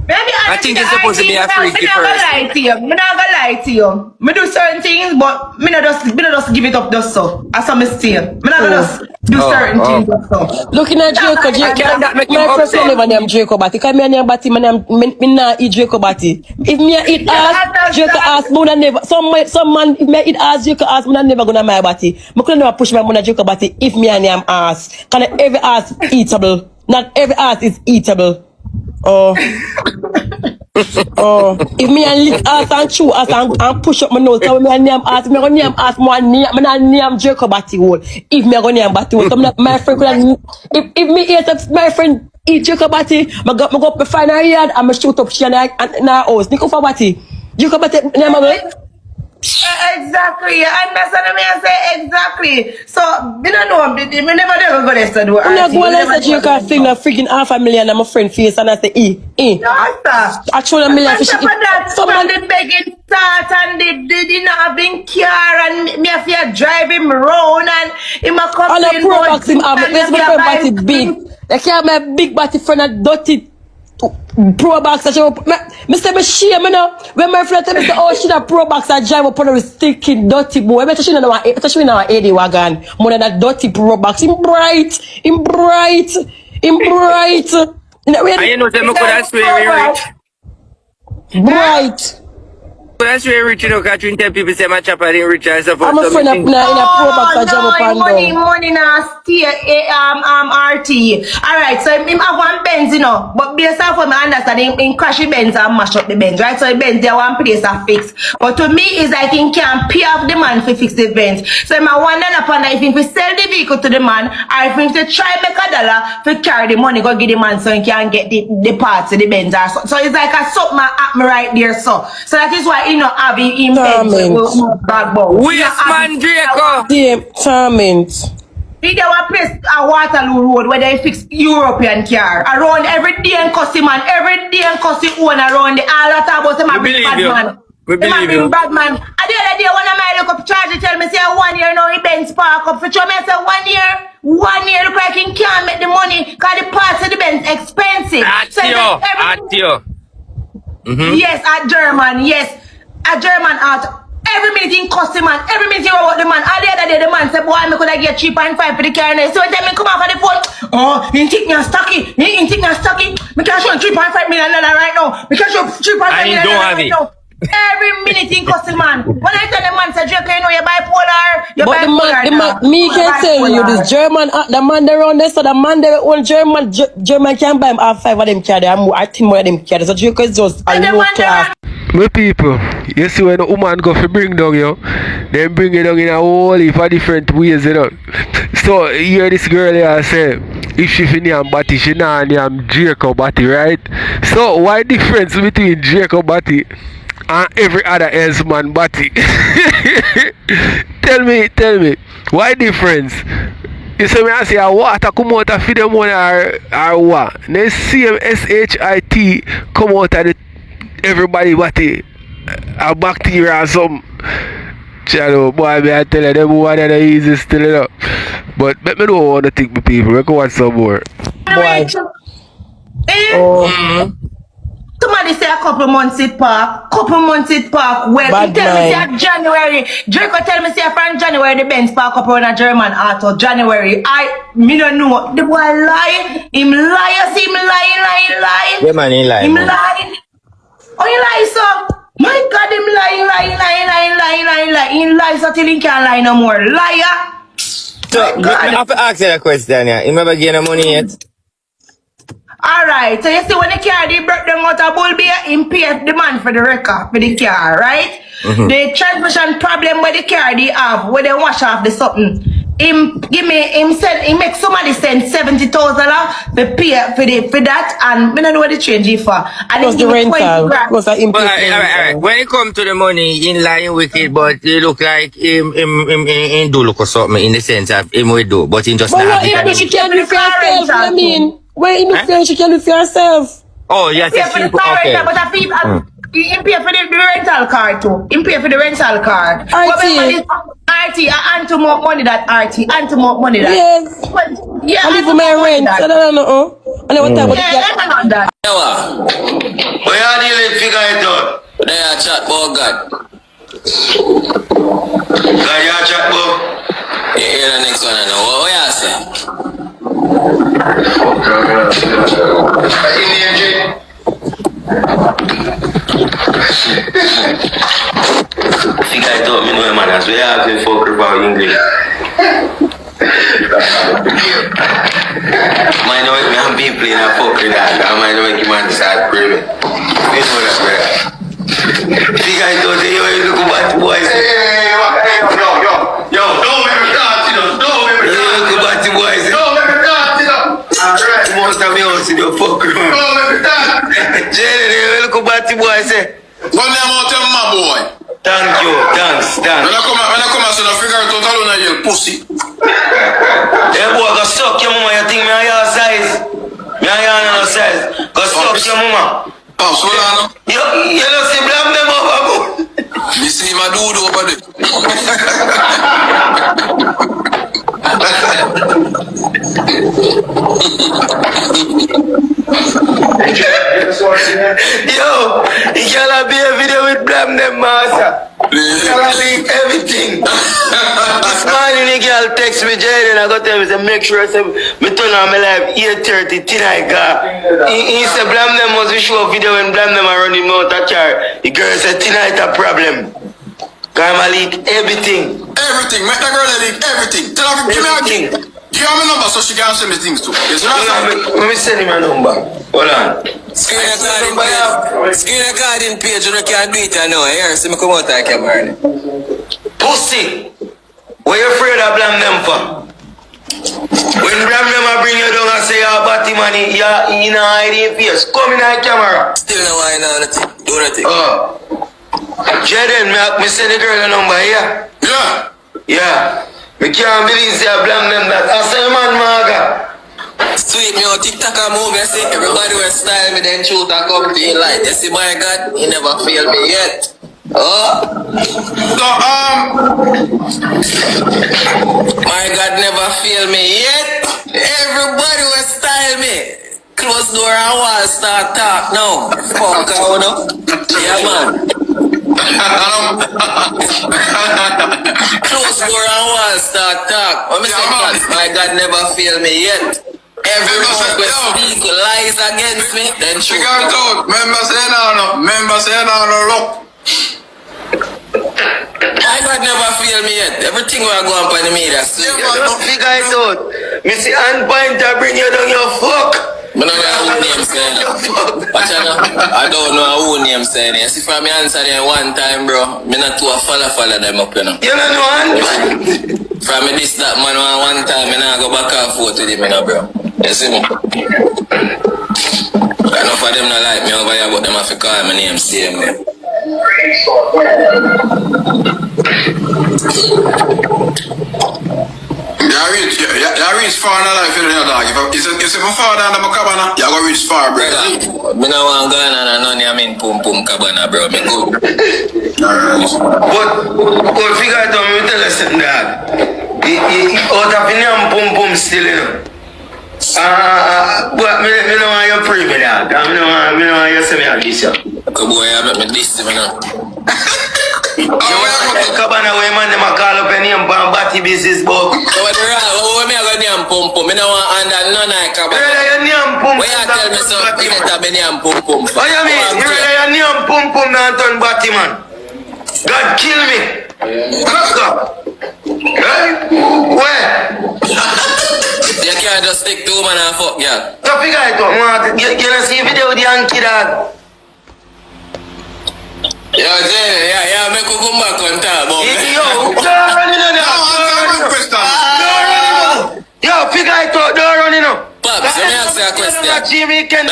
Maybe I think it's supposed to be a freaky I'm not gonna lie to you. I'm not gonna lie to you. Me do certain things, but me not just give it up just so. As a mistake. Me not gonna just do certain things just so. Looking at Draco, that make him my first upset? never name Draco Batty. Because me name Batty, me not eat Draco Batty. If me eat ass, Draco ass, me would never. Some man, if me eat ass, Draco ass, me never gonna my Batty. Me could never push my money Draco Batty if me name ass. Because every ass eatable. Not every ass is eatable. Oh. If me and lick ass and chew ass and push up my nose, so me and name ass, me gonna name ass, me not name Jacob Batty hole. If me gonna name Batty hole, so my friend could if me eat my friend eat Jacob Batty, me go up find her yard and me shoot up she and her house. Nick for Batty. Jacob Batty name again? Exactly, you understand me? I say exactly. So, me don't know, me never go there to do it. I'm not going to say Jacob fling a freaking $500,000 on my friend face and I say, Actually, $1 million for she. Someone did begging start and they not having car and me have to drive him round and him a come and a pro box him have, let's my friend body big. They can't have my big body friend a dirty pro box. Me say me shame, you know. When my friend tell me say, oh, she a pro box I drive up on a stinking dirty boy. I bet she know our 80 wagon more than a dirty pro box. Him bright. And you know, them could have swear rich. Bright. Could have swear rich, you know, because you tell people say my chopper didn't rich and stuff. I'm a friend in a pro box I drive up and down. money now stay RT. Alright, so him have one Benz, you know, but based off what I understand, in crash the Benz and mash up the Benz, right? So the Benz there one place a fix. But to me it's like he can pay off the man for fix the Benz. So I wonder upon that if he sell the vehicle to the man or if he try make $1 to carry the money go give the man so he can get the parts of the Benz or so it's like a something happen right there so that is why you know have him backbone. Yes, man, Draco. Damn, torment. He there one place a Waterloo Road where they fix European car. Around every day and customer man, every day and customer own around the all that about him a big bad man. We believe you. Bad man. At the other day when I look up charge tell me say 1 year now he Benz park up for show me say 1 year. 1 year look like he can't make the money cause the parts of the Benz expensive. At you. Yes, at German, yes. A German out. Every minute in customer, every minute you about the man. All the other day the man said, boy, I could get 3.5 for the car. So when they come off on the phone, oh, he think me a stocky. He think me a stocky. Me can show 3.5 million right now. Me can show 3.5 million right now. Every minute in customer. When I tell the man, say, Drake, you know, you're bipolar. You're but bipolar. the man, me can tell you, this German, the man there around there, so the man there, all German can buy him all 5 of them carry. I think more of them carry. So Drake is just a low class. My people, you see when a woman go for bring down you, they bring it down in a whole heap of different ways, you know. So here this girl here say, if she name Batty, she not name Jacob Batty, right? So why difference between Jacob Batty and every other else man Batty? Tell me, why difference? You see me I say a water come out of feed them one or what? Then same SHIT come out of the everybody Batty a bacteria or something. Chalo, boy, me I tell you, them one of the easiest still it up. But let me know what to think, my people. We can watch some more. Boy. Come on, somebody say a couple months it park. Well, Bad he tell me say mind. January. Draco tell me say from January the Benz park up on a German auto. January. Me don't know. The boy lie. Him lie. See him lie. Yeah, man, he lie. Him Man. lie. Oh, he lie, so. My God, him lie. He lie so till he can't lie no more. Liar. So, I have to ask you a question, yeah. You never get no money yet? Alright, so you see when the car they brought them out of Bull Bear, him pay the man for the record for the car, right? The transmission problem where the car they have, where they wash off the something. Him make somebody send $70,000 to pay for that, and I don't know what the change is for. And Plus the rental. Plus the But input. alright. When it comes to the money, in line with it, but you look like him do look or something in the sense of him will do, but he just But not what have if it. you can do for yourself? I mean, where in the feel you can do for yourself? Oh, yes, Pay for the car okay. rental, but I feel he pay for the rental car too. He pay for the rental car. RT, I earn too more money that RT, earn too more money that. Yes. Yeah, I live for my rent. I don't know. I know what type of Yeah, I know that. Where are you living? Figure it out. There I chat about God. God, you chat about. Here the next one I know. What you say? In the engine. Figure it out, me know man, as we have been fuck about English. Mind know me and people in a fuck with that. I mind know make man start praying. You know that, brother. Figure it out, you look about the boys. Yo, don't make me start, you know. Don't make me start. You look about the boys. Don't make me start, you know. Alright. Most of me house in your fuck room. Don't make me start. Jayden, you look about the boys, eh? Come here, I'm tell my boy. Thank you, thanks. When I come and say, I figure it out, I don't know your pussy. Hey boy, go suck your mama, you think me a your size? Me a your no size. Go suck your mama. Oh, so now? You don't see blame them over, bro. You see my dude over there. Yo, you gotta be a video with blame them, master. You gotta link everything. This morning, the girl text me, Jayden, I got tell me, say, make sure I say, me turn on my live 8:30 tonight, he said, blame them must be show a video when blame them are running out of car. The girl said, tonight a problem. Cause I leak everything. Everything. Make that girl leak everything. Tell her, give me a thing. Give her my number so she can send me things too. Yes, Let me send him a number. Hold on. Screen recording page, you can't do it now. Here, see me come out of camera. Pussy. What you afraid of blame them for? When blame them I bring you down and say you're batty money, you're in a hiding face. Come in the camera. Still no why now, do nothing. Jayden, me send the girl a number here. Yeah. Yeah. Me can't believe say I blame them that. I say man, Maga. Sweet me on TikTok and move, you see. Everybody will style me, then shoot a come to your light. You see, my God, he never failed me yet. So, my God never failed me yet. Everybody will style me. Close door and wall start talk now. Fuck out now. Yeah, man. Close door and wall start talk. What me say, God, my God never failed me yet. Every mouth will speak lies against me, then shoot. figure it out. Member say no, look. My God never failed me yet. Everything will go up on the media. Don't figure it out. Me see hand point to bring you down your fuck. I don't know who name saying it. Watch out now. I don't know who name saying it. See from me answer them one time, bro. Me not to a follow them up, you know. You don't know hand. From me this that man one time, me not go back and forth with him, you know, bro. You see me? Enough of them not like me over here, but them have to call my name same name. You reach far in life, you know, dog. If my father and my cabana, you go reach far, bro. Me no want Ghana and none of me pum pum cabana, bro. Me good. But figure it out, me tell you something, dad. Out of the name pum pum still, you know. But me don't want you free me that. Me don't want you say me this year. Come boy, I make me this man. Cabana way man, them a call up any and body business book. So what me I got name pum pum. Me no want under none of cabana. Your name pum pum. Why you tell me so? You get me name pum pum. What you mean? Your name pum pum now turn body man. God kill me. Let's go. Where? You can't just stick two man and fuck girl. So figure it out. You don't see video with the Yankee dog. Yeah, make you come back on top, boy. Yo, don't run in on Yo, figure it out, don't run in on. Pops, let me ask you a question. Let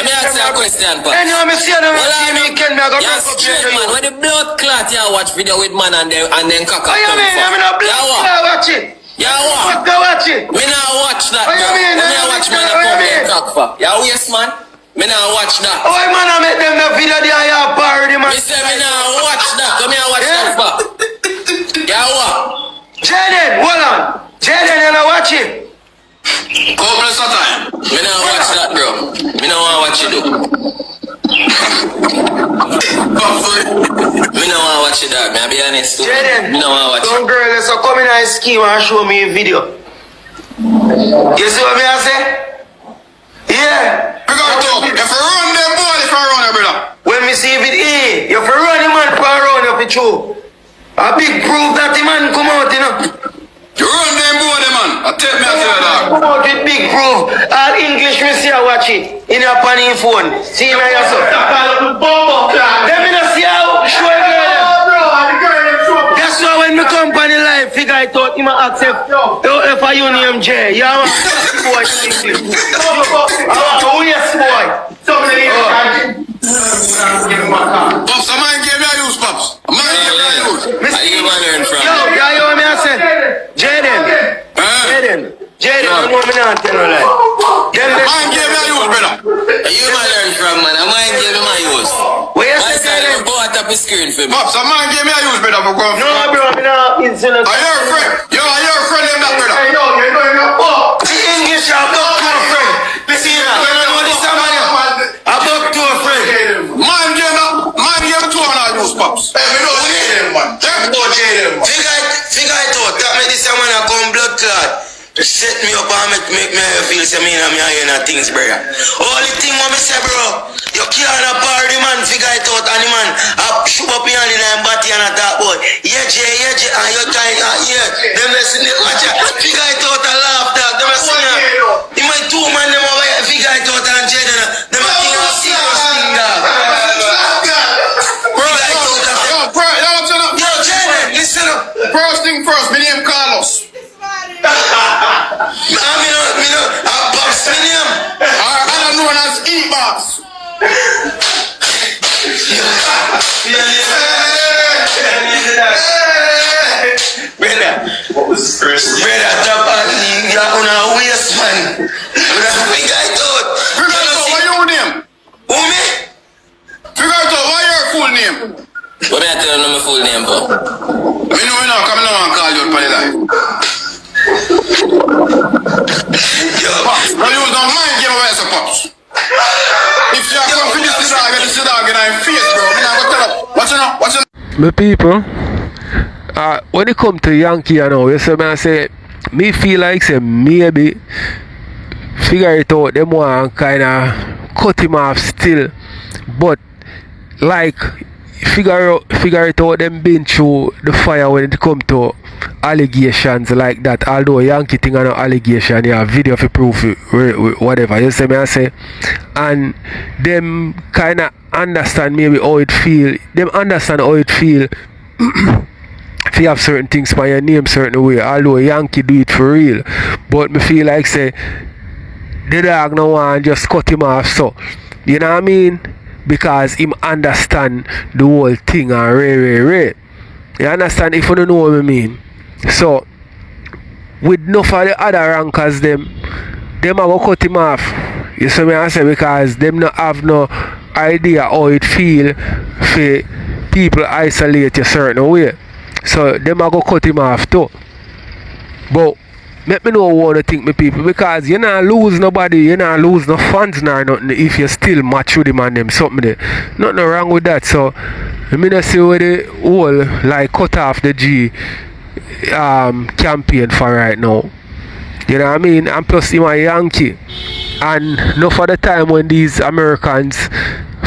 me ask you a question, Pops. Anyway, me see them Jimmy Ken, me I go yeah, straight man. When the blood clot, you watch video with man and then cock up. What you mean? I'm not blood clot watch it. Yeah, what? Go watch it. Me not watch that. What you mean? Me not watch man and come and cock for. Yeah, yes man. Me not watch that. Oh man, I make them the video there, you parody man. Me say me not watch that. Come here watch that for. Yeah, what? Jayden, hold on. Jayden, you not watch it. Couple of time. Me not watch that, bro. Me not want watch it, though. Me not want watch it, dog. Me I be honest, too. Jayden, me not want watch some it. girl is come in and scheme and show me a video. You see what me I say? Yeah. If you run them boy, if I run brother. When me see it, you for run him man for around you for true. A big proof that the man come out, you know. You run them boy, man. I tell me I tell you that. Come out with big proof. All English me see I watch it. In your panning phone. See me yourself. Let me not see how show a girl. That's why when me come on the live, figure it out, he might accept. If I you name Jay, you want to boy English. Oh yes boy. Pops, a man gave me a use, Pops. A man gave me a use. I you want to learn from. Yo, me I said, Jayden, I know me not tell you like. A man gave me a use, brother. You want to learn from, man. I might give him my use. What you I say, said, Jayden? go out of his screen for me. Pops, a man gave me a use, brother, for going. No, bro, me not insolent. Are you a friend? Yo, are you a friend of that, brother? Hey, yo, you know you're not fuck. The English are about to a friend. Listen, you know this man about to a friend. Man gave me 200 use, Pops. Hey, we know Jayden, man. Figure it out. That make this man a come blood clot. Set me up and make me feel say me and me are things, brother. Only thing what me say, bro, you can't party man, figure it out, and the man shoot up in the body and a talk about yeah, Jay, and you kind yeah, them listen to watch it, figure it out and laugh, dog. Them listen to my two man, them over here, figure it out and Jay, them a thing a serious thing, dog. Yo, Jayden, listen up. First thing first, my name Carlos. I Pops my name. I'm known as E-Box. Brother, what was the first? Brother, you're on a waste, man. Figure it out. What your name? Who me? Figure it out, what your full name? What I tell you my full name for? Me know now, come now and call you on the line. Yo, Well, you don't mind giving away some Pops. If you are going to finish the dog in your face, bro, me not going to tell you. What's your My people, when it come to Yankee, you know, you see me I say, me feel like say maybe figure it out, them want kind of cut him off still, but like figure it out, them been through the fire when it come to allegations like that. Although Yankee thing are no allegation, yeah, video for proof whatever. You see me I say, and them kind of understand maybe how it feel. Them understand how it feel. If you have certain things by your name certain way, although Yankee do it for real, but me feel like say the dog no one just cut him off, so you know what I mean, because him understand the whole thing and re. You understand if you don't know what I mean. So with enough of the other rankers them are gonna cut him off. You see me I say, because them not have no idea how it feel for people isolate a certain way. So them are gonna cut him off too. But Let me know what you think, my people, because you not lose nobody, you not lose no fans nor nothing if you still match with him and them something there. Nothing wrong with that. So I mean I see where the whole like cut off the G campaign for right now. You know what I mean? And plus him a Yankee. And not for the time when these Americans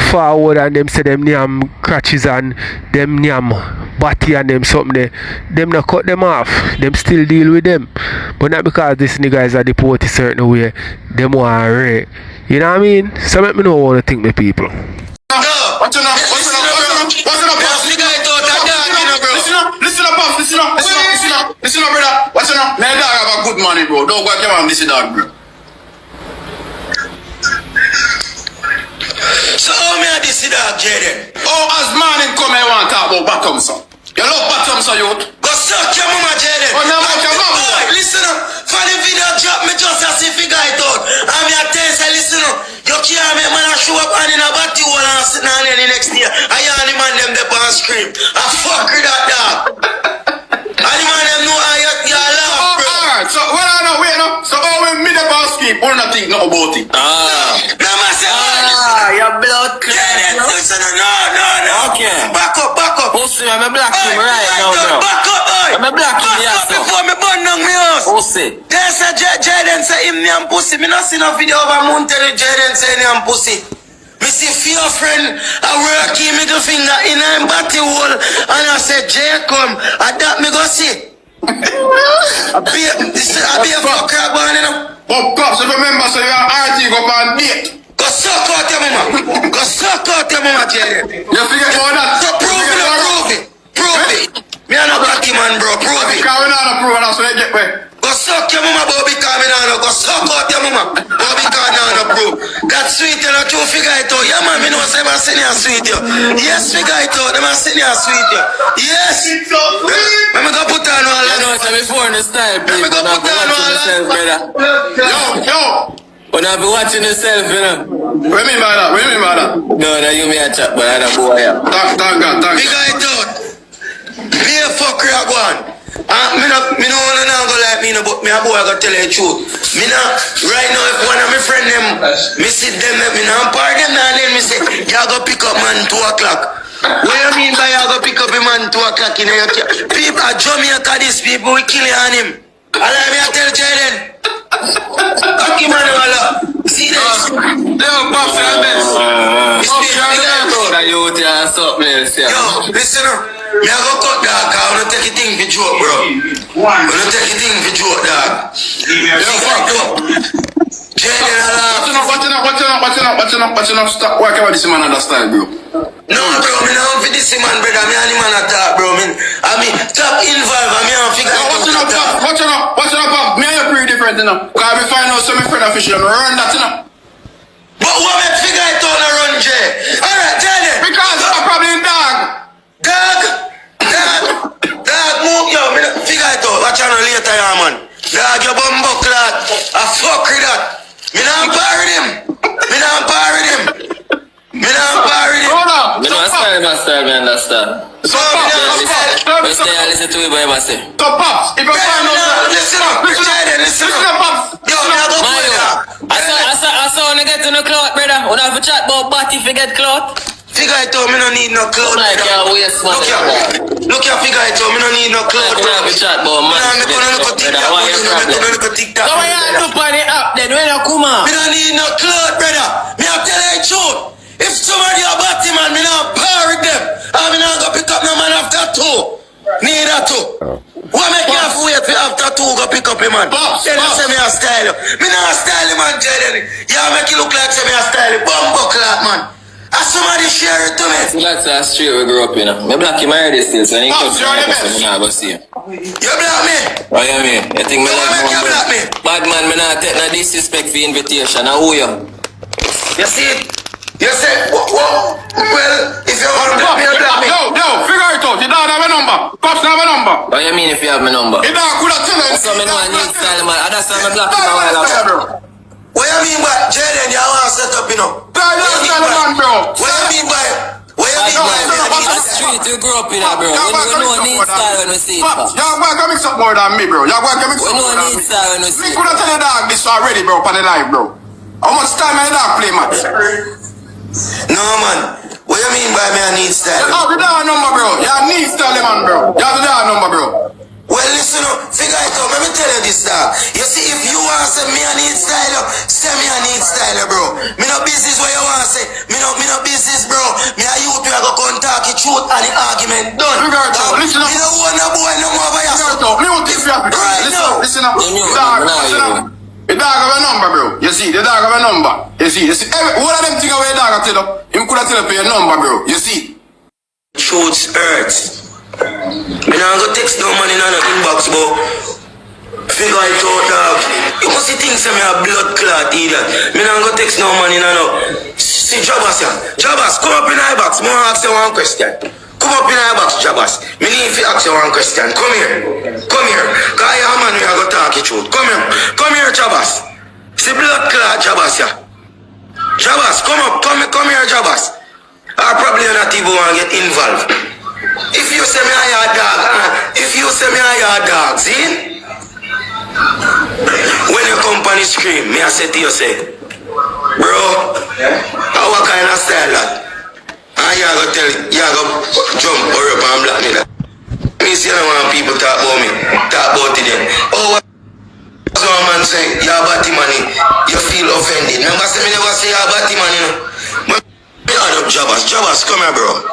forward and them say them name crutches and them name batty and them something there, them not cut them off, them still deal with them. But not because this nigga is a deported certain way, them want rare. You know what I mean? So let me know what you think, my people. Listen up, brother. What's up? Man, dog have a good money, bro. Don't go come on this dog, bro. So how me a this dog, Jayden? Oh, as man come here want to talk about bottom, son. You love bottom, son, you. Go suck your mama, Jayden. Oh, no, your mama. Boy, listen up. For the video drop me just as if you guys out. I'm your test, listen up. You can't make man a show up and in a body wall and sit down there the next year. I hear the man them there on scream. I fuck with that dog. And the man them know how you laugh, bro. Alright, so when I know, wait, no. So how when me the boss keep, we're not think nothing about it. No, man say, your blood clot. Jayden, listen, no. Okay. Back up. Pussy, I'm black him right now, bro. Back up, boy. I'm black him, yes, Back up before me burn down me house. Pussy. They say Jayden say him name pussy. Me not see no video of a moon tell Jayden say name pussy. Me see few friend I work him middle finger in a body hole and I say Jay come. I that me go see. I be a fucker born, you know. But cops, if you remember, so your RT go on date. Go suck out your mama. Go suck out your mama, Jayden. You forget about that? So prove it. Me a no blacky man, bro. Prove it. Because we not approve, that's what they get where. Go suck your mama, Bobby, because me nah no. Go suck out your mama. Bobby, because nah no, bro. That sweet, you know, true figure it out. Yeah, man, me know say man send you a sweet, yo. Yes, figure it out. Them a send you a sweet, yo. Yes. Let me go put on all that. You know, so before the style, Let me go put on all that. Yo. When I be watching yourself, you know. What do you mean by that? No, you may a chat, but I don't boy, yeah. Thank God. Figure it out. Be a fucker, I go on. Me no wanna go like me no, but me a boy I gotta tell you the truth. Me not right now if one of my friend them, me sit them, me not part them and then me say, y'all go pick up man 2 o'clock. What you mean by y'all go pick up a man 2 o'clock in your car? People at Jamaica, these people we kill on him. I like me I tell Jayden. Cocky man wala. See this? Yo, Pops, you're the best. Yo, listen up. Me a go cut dog, cause I wanna take a thing for joke, bro. I wanna take a thing for joke, dog. Jayden, Watching up, stop working with this man understand, bro. no, bro, me not for this man, brother. Me and the man attack, bro. I mean, top involved, me and figure out. Watching up, Pop. Me and you pretty different, you know. Cause we find out some friend official run that, you know. But what me figure it out run, Jay? Alright, Jayden. Because I'm probably in dog. Dog, move, yo, me not figure it out. Watch out later, yeah, man. Dog, your bumbo clot. I fuck with that. Me not bar him. Hold up. You know, my style, me understand. So, Pops, Listen to me, boy, I say. So, Pops, if you find out... Listen up, Pops. Yo, me a go put it down. I saw when I get to the clout, brother. When I have a chat about body, if you get clout. Figure it out, me no need no clout. Like, yeah, waste man. Look here, figure it out, me no need no clout. When I have a chat about man, Me gonna look at TikTok. So why you look on the app then when you come on? Me don't need no clout, brother. Me a tell you the truth. If somebody a batty man, me not par with them. And me not go pick up no man after 2. Neither 2. What make you have to wait for after 2 go pick up a man? Then you say me a style. Me not a style man, Jayden. You make it look like say me a style. Bumbo clout, man. And somebody share it to me. That's a street we grew up in. Me black him already still, so I ain't come to me now go see him. You black me? What you mean? You think me like make you black me? Bad man, me not take no disrespect for invitation. Now who you? You see it? You say, well, if you want to black me, you black me. Yo, figure it out. You don't have a number. Pops don't have a number. What you mean if you have my number? You don't could have tell him. So me know I need style, man. That's why me black him a while ago. What you mean by Jayden, you want to set up, you know? What you mean by? What you mean by? It's street we grew up in, bro. We know need style when we see it, bro. Y'all want to mix up more than me, bro. Y'all want to mix up more than me. We know need style when we see it. Me could have tell the dog this already, bro, on the live, bro. How much time my dog play match? No, man. What you mean by me I need style? Oh, the dog number, bro. You need style, man, bro. You have the dog number, bro. Well, listen up, figure it out. Let me tell you this, dog. You see, if you want to say me I need style, say me I need style, bro. Me no business what you want to say. Me no business, bro. Me a youth we a go come talk the truth and the argument done. Figure it out. Listen up. Me no want no boy no more by Figure it out. Me want this happen. Right now. Listen up. Listen up. The dog have a number, bro. You see, the dog have a number. You see. All of them things away the dog tell up. Him could have tell up your number, bro. You see. Truth hurts. Me not go text no money in no inbox, but figure it out, dog. You must see things me a blood clot either. Me not go text no money in no. See Jabass, yeah. Jabass, come up in my box. Me want ask you one question. Come up in my box, Jabass. Me need to ask you one question. Come here. Come here. Cause I am man we are go talk the truth. Come here. Come here, Jabass. See blood clot, Jabass, yeah. Jabass, come up. Come here, Jabass. I probably not even want to get involved. If you say me I your dog, if you say me I your dog, see? When your company scream, me I say to you, say, bro, what kind of style that? And you go tell, you go jump or up and block me that. Me see I don't want people talk about me, talk about it then. Oh, what some man say, you have body money, you feel offended. Remember say me never say you have body money, no? But me add up Jabass, come here, bro.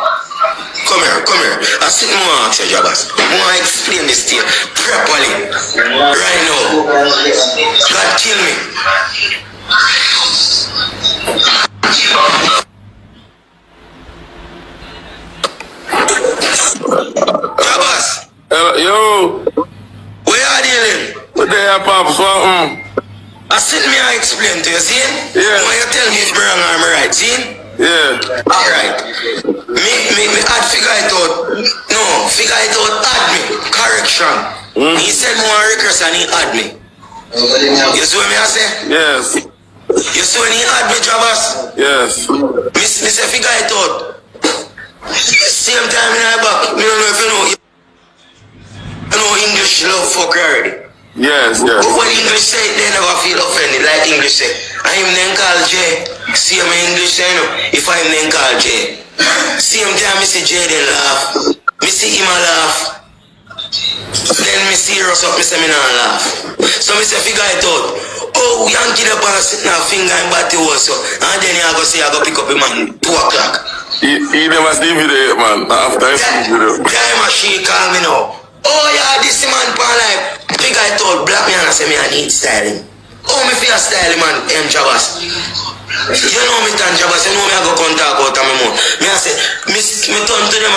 Come here. I sit more ask you, Jabass. More explain this to you properly. Right now. God kill me. Jabass. Yo. Where are you dealing? What they have, Pops? I sit me I explain to you, see? Yeah. When you tell me it's wrong, I'm right, see? Yeah. Alright. Me add figure it out. No, figure it out, add me. Correction. He said more request and he add me. You see what me I say? Yes. You see when he add me, Jabass? Yes. Me say figure it out. Same time in my back. Me don't know if you know. You know English love fuck already. Yes. But when English say it, they never feel offended like English say. I'm then call Jay. See my English say no. If I'm then call Jay. Same time me see Jayden laugh. Me see him laugh. Then me serious up, me say me not laugh. So me say figure it out. Oh, Yankee the pass now finger and body also. And then I go say I go pick up him at 2 o'clock. He never see video, man. After I see video. Yeah, machine call me now. Oh yeah, this man pan life. Figure it out, black me and I say me I need styling. Oh, me feel styling, man, Jabass. You know me tan Jabass, you know me I go contact out of my mouth. Me I say, me turn to them,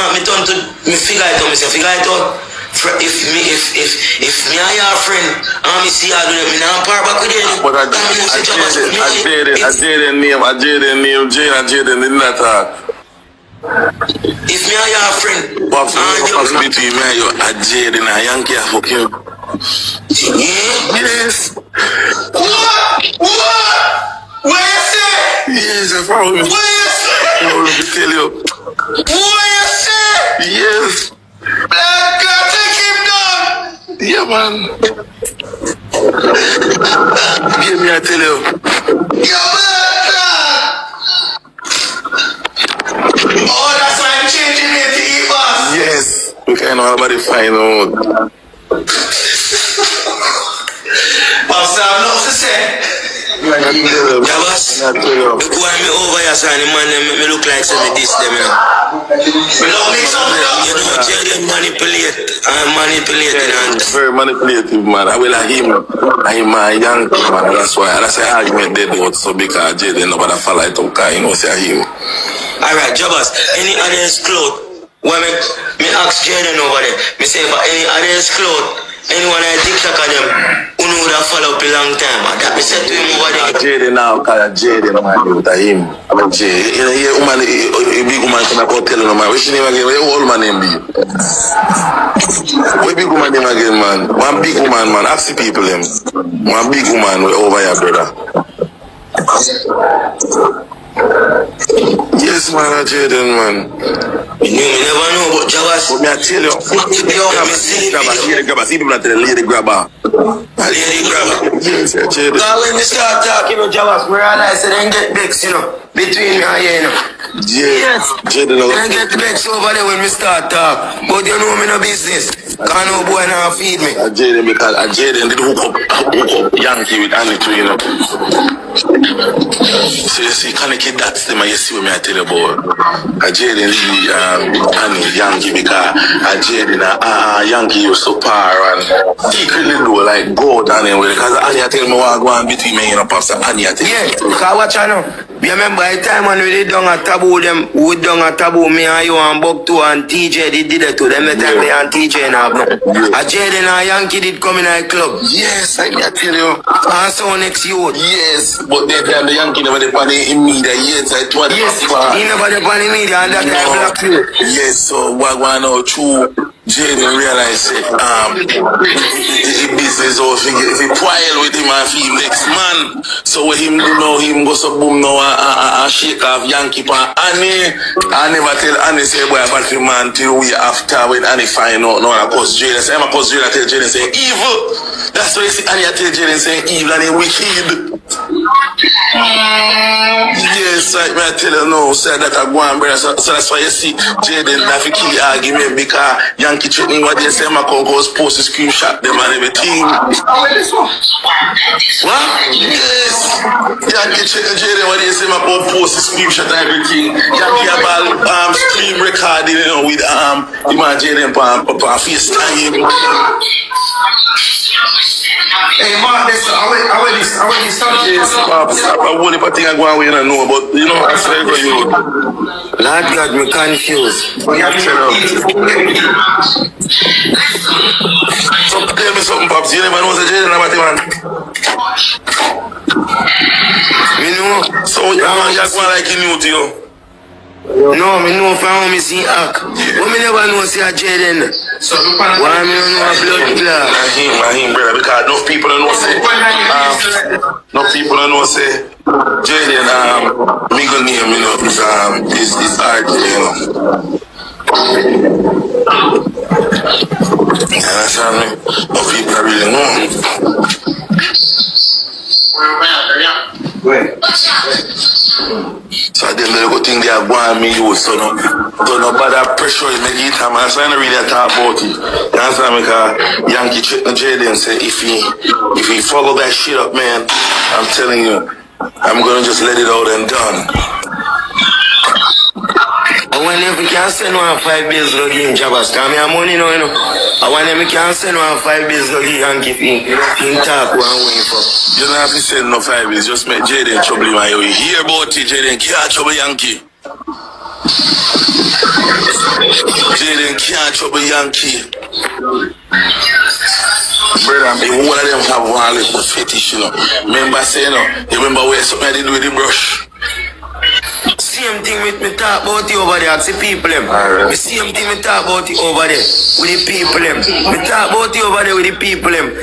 me figure it out, me say, figure it out. If me are your friend, and me see I do them, me not par back with them. But Jayden name, Jayden did not talk. If me are your friend, Pops, between me and you, Jayden and Yankee, I fuck you. Yeah? Yes. What? What you say? Yes, I found him. What you say? I want to tell you. What you say? Yes. Black girl, take him down. Yeah, man. Give me, I tell you. You black girl. Oh, that's why I'm changing it to Jabass. Yes. We can't know about the final. Pops, I have nothing to say. Jabass, look why me over here, son. The man, me look like something this, them, you know. Me love me something. You know, Jayden manipulating and very manipulative, man. I will him. I'm a young man. That's why. That's why argument dead out. So because Jayden nobody follow it up, you know, say him. Alright, Jabass, any others cloth? When me ask Jayden over there, me say for any others cloth, anyone I TikTok of them, who know that follow up a long time. And that me said to him over there. Jayden now, cause Jayden man with him. I mean Jay, you know, woman, a big woman come up tell him, man, what's your name again? What your old man name be? What big woman name again, man? One big woman, man. Ask the people him. One big woman over here, brother. Yes, man, Jayden, man. You never know about Jabass. But me I tell you, Jabass, see people that tell the lady grabber. Lady grabber. Yes, Jayden. Now when we start talking about Jabass, we realize that they get vexed, you know, between me and you, you know. Yes. Jayden, they get vexed over there when we start talk. But you know me no business. Can't no boy now feed me. Jayden, because Jayden did hook up Yankee with Annie too, you know. So you see, kind of kid that's them, and you see what me I tell you about. Jayden really Annie Yankee because Jayden Yankee used so power and secretly do like gold anyway. Because Annie I tell me what go on between me and Pops and Annie I tell you. Yeah, because watch I know. You remember the time when we did down a taboo them, we done a taboo me and you and Buck2 and TJ they did it to them. The time me and TJ now. Jayden and Yankee did come in a club. Yes, I tell you. And so next youth. Yes, but that time the Yankee never did in media. Yes, I told you. Yes, he never did in media and that time black you. Yes, so what going on true? Jayden realized it. Business or if he quarrel with him and he next man. So when him do know him go so boom now and shake off Yankee pan Annie. I never tell Annie say boy about the man till we after when Annie find out no I cause Jayden. So I'm a cause Jayden tell Jayden saying evil. That's why you see Annie tell Jayden saying evil and he wicked. Yes, I tell you no, say that I go on brother. So that's why you see Jayden have to kill the argument because Yankee threatening what they say, my goes post a screenshot them and everything. What? Yes. Yankee threatening Jayden what they say, my post a screenshot and everything. Yankee about screen recording, you know, with the man Jayden on FaceTime. Hey, Mark, I will this subject. I won't if I think I go away and I know, but you know, I swear to you. Lord God, me confused. So tell me something, Pops. You never know the Jayden about the man. You know, so you go like you knew to you. No, me know from me see act. But me never know see a Jayden. So why me don't know a blood clot? Not him, brother, because enough people don't know say. Enough people don't know say Jayden middle name, you know, is RJ, you know. You understand me? Enough people really know. So then they go think they are going me you so no bother pressure is make it man. So I don't really talk about it. You understand me? Because Yankee threatened Jayden say if he follow that shit up, man, I'm telling you, I'm gonna just let it out and done. I want if we can send one $5 to give Jabass, because I have money now, you know. I want if we can send one $5 to give Yankee in talk one way for. You don't have to send no $5, just make Jayden trouble him. You hear about it, Jayden can't trouble Yankee. Jayden can't trouble Yankee. Brother, one of them have one little fetish, you know. Remember saying, you remember where something I did with the brush? Same thing with me talk about you over there, I see people them. The same thing we talk about you over there with the people them. We talk about you over there with the people them.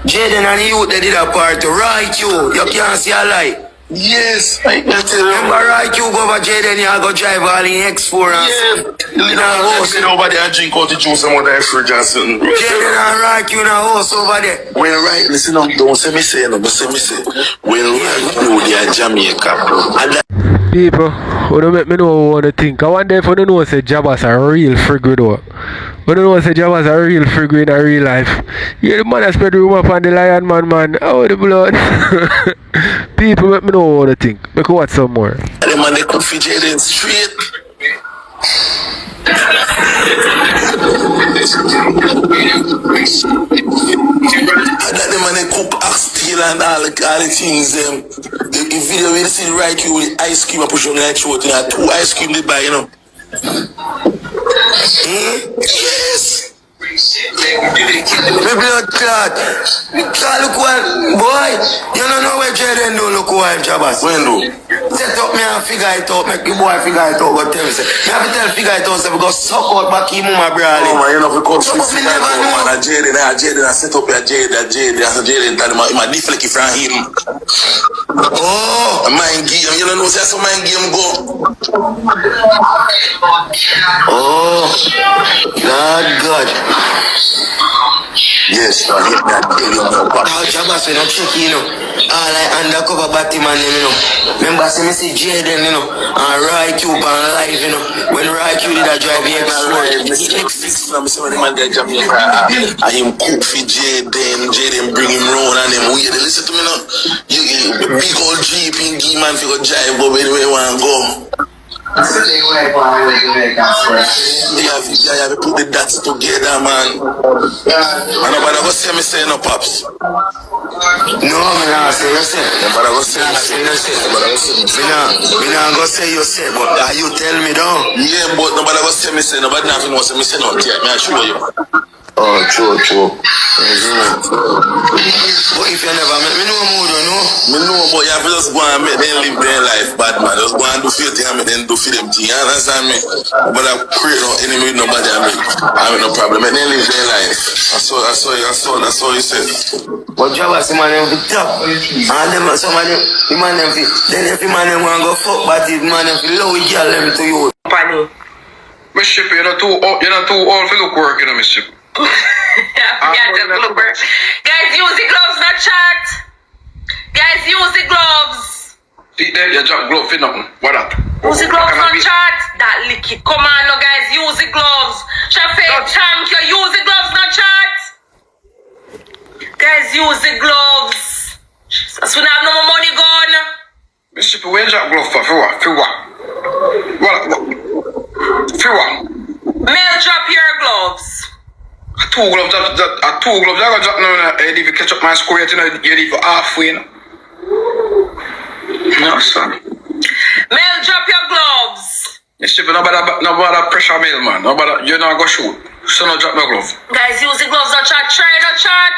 Jayden and the youth they did a part to right you can't see a light. Yes, I tell you. Remember right you go over Jayden, you go drive all in X4 and you know, sit over there and drink out the juice and water fridge and something. Jayden and right you in a house over there. When right, listen up, don't say me say no, but say me say. When right you they are Jamaica. People, who don't make me know what to think. I wonder if you don't know say Jabass a real figure though. You don't know say Jabass a real figure in a real life. Yeah, the man that spread the rumor upon the lion man. Oh the blood. People make me know what to think. Make me watch some more. The man they could feed Jayden straight. And that the man they cook ox steel and all the things them. The video we see right you with the ice cream I push on the throat and 2 ice cream they buy, you know. Yes. My blood clot. Look what boy, you don't know where Jayden do look who I'm Jabass. When do? set up me and figure it out. Make the boy figure it out. But tell me, say, me have to tell figure it out. So we go suck out back in mama brother. Oh man, you know if you come So figure me it never out, man. know. Jayden, I set up your Jayden. Tell him I'm a deflect from him. Oh. A mind game, you don't know say some mind game go. Oh. God. Yes, man, hit that deal, you know. How Jabass when I check, you know. All like undercover Batman, you know. Remember, see me see Jayden, you know. And Roy Q on live, you know. When Roy Q did a drive here, X6 from some of the man there Jamaica. And him cook for Jayden bring him round and them weird. Listen to me now. You big old Jeep in G man for go drive, but where you want to go? You have to put the dots together, man. And nobody go say me say no pops. no, me not say you say. Nobody go say me say. Me not go say you say, but you tell me down. Yeah, but nobody go say me say. Nobody nothing go say me say no. Yeah, me I show you. Oh, true. But if you never met me, no more, don't know. Me know, but you have to just go and make them live their life, bad man. Just go and do for your thing and make them do for them thing. You understand me? But I create no enemy with nobody. I mean no problem. Make them live their life. That's all you said. But Jabass, man, them fi top. And them, some of them, the man them fi, then if the man them want go fuck, but the man them fi low girl them to you. Funny. Mr. You're not too old for look work, you know, Mr. Guys, use the gloves, not chat. Guys, use the gloves. See there, you drop glove for nothing. What that? Use the gloves, not chat. That lick it. Come on, no, guys, use the gloves. Shafe, thank you. Use the gloves, not chat. Guys, use the gloves. Jesus, we don't have no more money gone. Mr. Where you drop glove for? For what? For what? Mel, drop your gloves. Two gloves, I got drop now. If you catch up my score, you know, you leave halfway. No, son. Mel, drop your gloves. Mr. Nobody pressure Mel, man. Nobody, you're not going to shoot. So no drop no glove. Guys, use the gloves, not chat. Try not chat.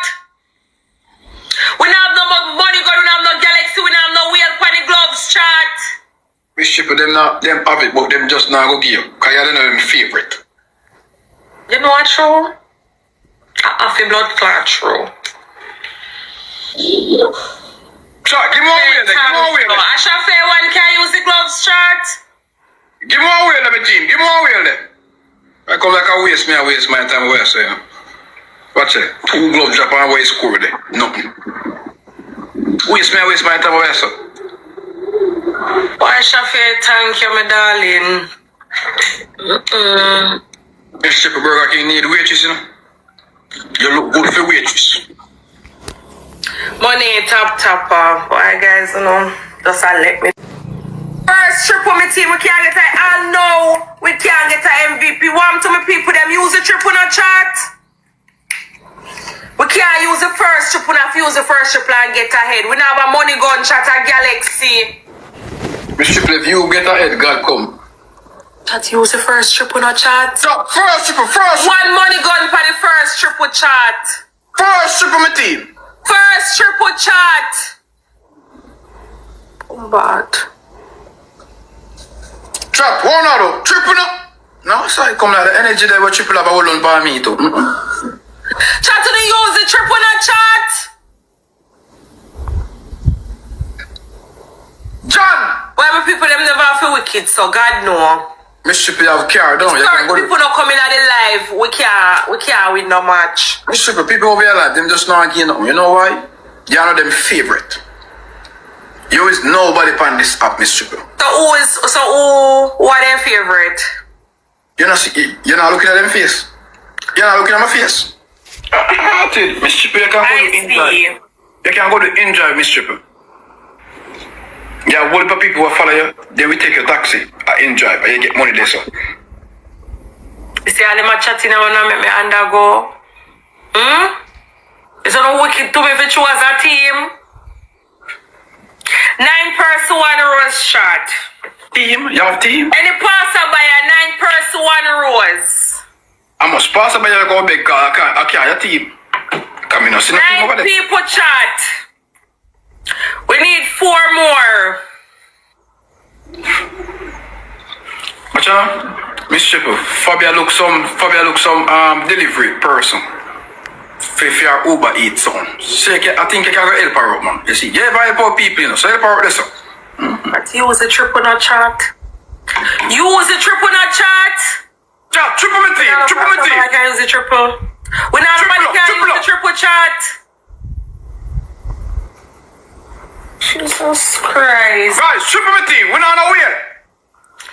We don't have no more money, God. We don't have no galaxy. We don't have no wheel for the gloves, chat. Mr. Them have it, but them just not go give you. Because you don't know them favorite. You know what, true? I feel blood clot, true. Chat, give me one wheel. I shall say one can use the gloves, chat. Give me one wheel, let me team. Give me one wheel there. I come like I waste my time away, so yeah. Watch it. Two gloves drop and away score there. Nothing. Waste my time away, so. Why shall I thank you, my darling? Mr. Burger King need waitress, you know. You look good for waitress. Money tapper. Why guys, you know, just let me. First trip with my team, we can't get I know we can't get an MVP. One to my people, them use the trip on a chart. We can't use the first trip, we have to use the first trip and get ahead. We now have a money gun chat a galaxy. Mr. If you get ahead, God come. Chat use the first trip on a chat. First trip. One money gun for the first trip with chat. First trip on my team. First trip with chat. Bad. Trap, one out, triple up. No, sorry, come like the energy there where triple up, I hold on by me too. Chat to the use the trip on a chat. John! Why my people them never feel wicked, so God know. Mr. P have car down. You can go people not coming at the live. We can't win no match. Mr. P, people over here like them just not getting up. You know why? You are not them favorite. You is nobody on this app, Mr. P. Who are their favorite? You're not looking at them face. You're not looking at my face. I tell you, Mr. P, you can go to InDrive. You can go to InDrive, Mr. P. Yeah, what if people will follow you? They will take your taxi at InDrive and you get money there, so. You see all them chatting now and make me undergo? It's not wicked to me if you choose a team. 9 person 1 rose shot. Team? You have team? Any passer by a 9 person 1 rose. I must pass by you go big car. I can't your team. Come in, see nothing over 9 there. people chat. We need 4 more. Watch out, Miss Triple. Fabia look some delivery person. If your Uber Eats on. So I think you can go help her out, man. You see, you ever help out people, you know, so help her out this. But use a triple not chat. Use a triple not chat. Chat, triple me team, triple me team. I can use a triple. When nobody can use a triple chat. Jesus Christ. Guys, triple me team, we're not nowhere.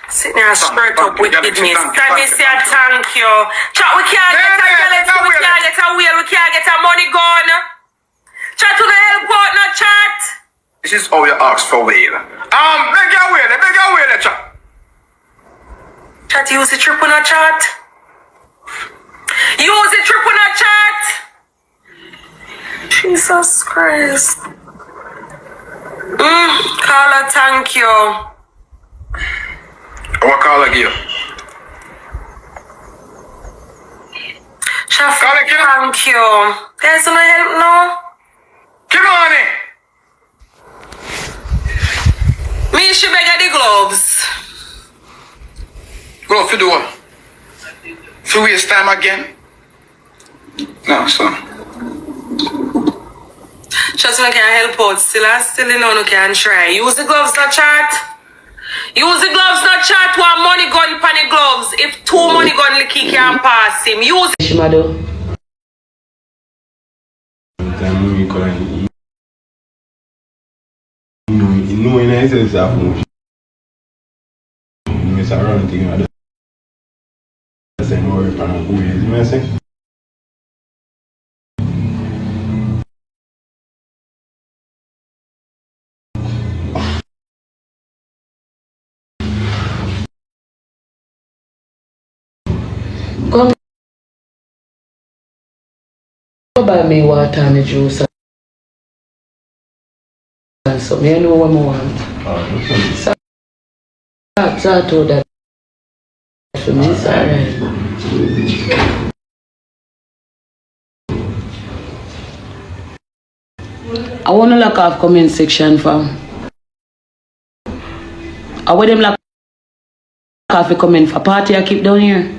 Sit there straight up with me. Can me say thank you. Chat, we can't get a galaxy, we can't get a wheel, we can't get a money gun. Chat to the help out, not chat. This is how you ask for wheel. Beg your wheel, chat. Chat, use the triple not chat. Use the triple not chat. Jesus Christ. Carla, thank you. What call I give? Chef, thank you. There's no help now. Come on in. Me should beg the gloves. Glove for do what? For waste time again? No, son. Just when I can help out. Still you know no can try. Use the gloves not chat. Use the gloves not chat. One money gun pan the gloves. If 2 money gun licky can pass him. Use it. Shimado. No, in a sense, I don't know. Around thing, I don't say more if I'm going to do it. Come buy me water and the juice. So me know what I want. So I told that for me, it's alright. I want to lock off comment section fam. I want them lock off the comment for party I keep down here.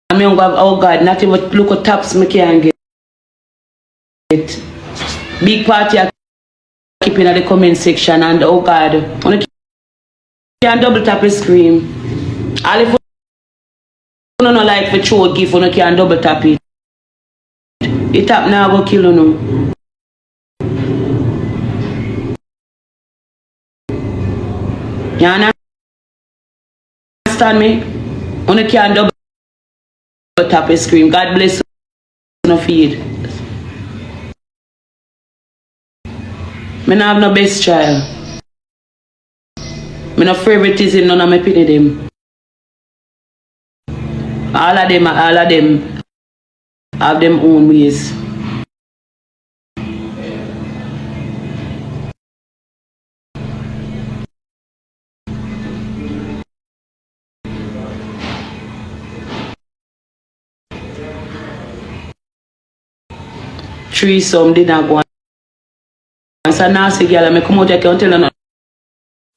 I mean, oh God, not even look at taps me can get. Big party I keep in the comment section and oh God, I can double tap a screen. All if you don't like for show gift, you can double tap it. It tap now go kill you. You understand me? You can double tap a screen. God bless you. No feed. Me not have no best child. Me no favoritism, none of my pity them. All of them have them own ways. Threesome did not go on. So now see girl, I come out here and tell her.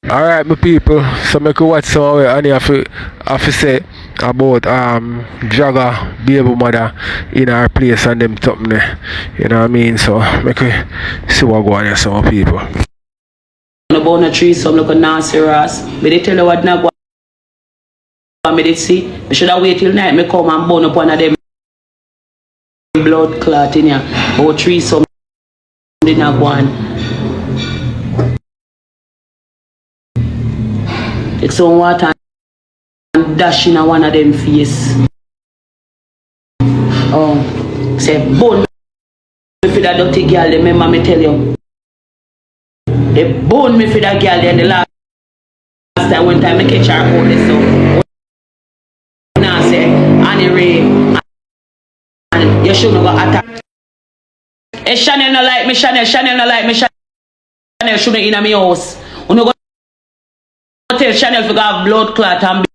Alright my people, so I can watch some of it and I have to say about Jagga baby mother in her place and them something there. You know what I mean? So I can see what go on here some people. About a threesome look at nasty ass. But they tell you what not go on me they see. I should have wait till night me come and burn up one of them blood clot in here. About threesome did not go on. Take some water and dash in one of them face. Oh, say, bone me for that dirty girl, remember me tell you. They bone me for that girl then the last time one time I catch her out there so. Now say, anyway, and you shouldn't go attack. Hey, Chanel no like me, Chanel no like me, Chanel shouldn't in my house. You know, tell Chanel to have blood clot and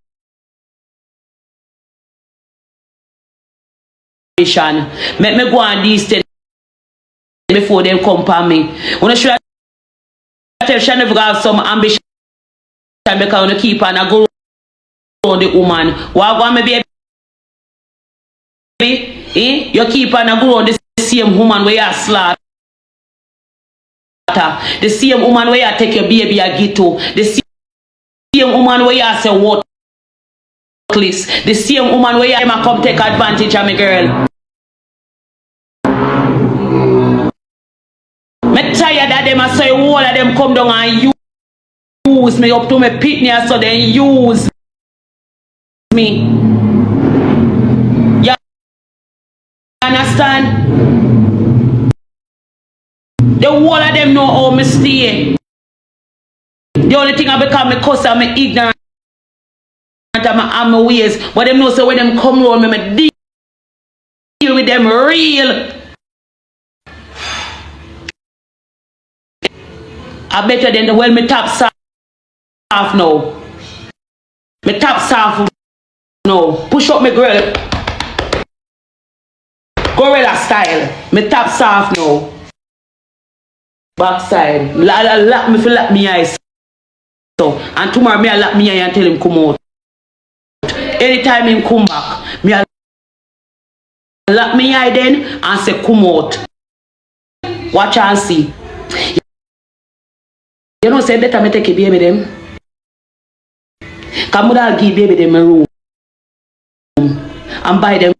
make me go on these things before they come for me. When I should tell she never have some ambition because you keep on a go around the woman. What want me baby? Eh? You keep on a go around the same woman where you slaughter. The same woman where you take your baby a get to. The same woman where you say what? The same woman where you come take advantage of me girl. Me tired of them. I say all of them come down and use me up to me pitney so then use me. You understand? The whole of them know how me stay. The only thing I become me cuss and me ignorant and my ways. But them know so when them come round me deal with them real. I better than the well me top soft now. Me top soft now. Push up me girl. Gorilla style. Me top soft now. Backside. Lock me for lock me eyes. So and tomorrow me I lock me eye and tell him come out. Anytime him come back, me I lock me eye then and say come out. Watch and see. You know, say better me take a baby them. Come I'll give baby them a room and buy them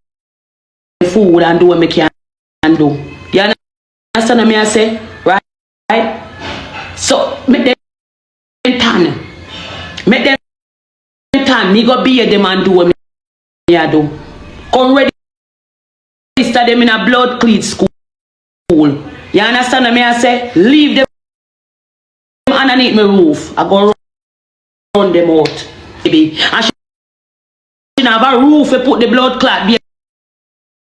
food and do what me can do. You understand what me I say? Right? So make them tan. Make them tan. Me go be them and do what me I do. Come ready register them in a blood cleat school. You understand what me I say? Leave them underneath my roof. I go run them out, baby. And she have a roof to put the blood clot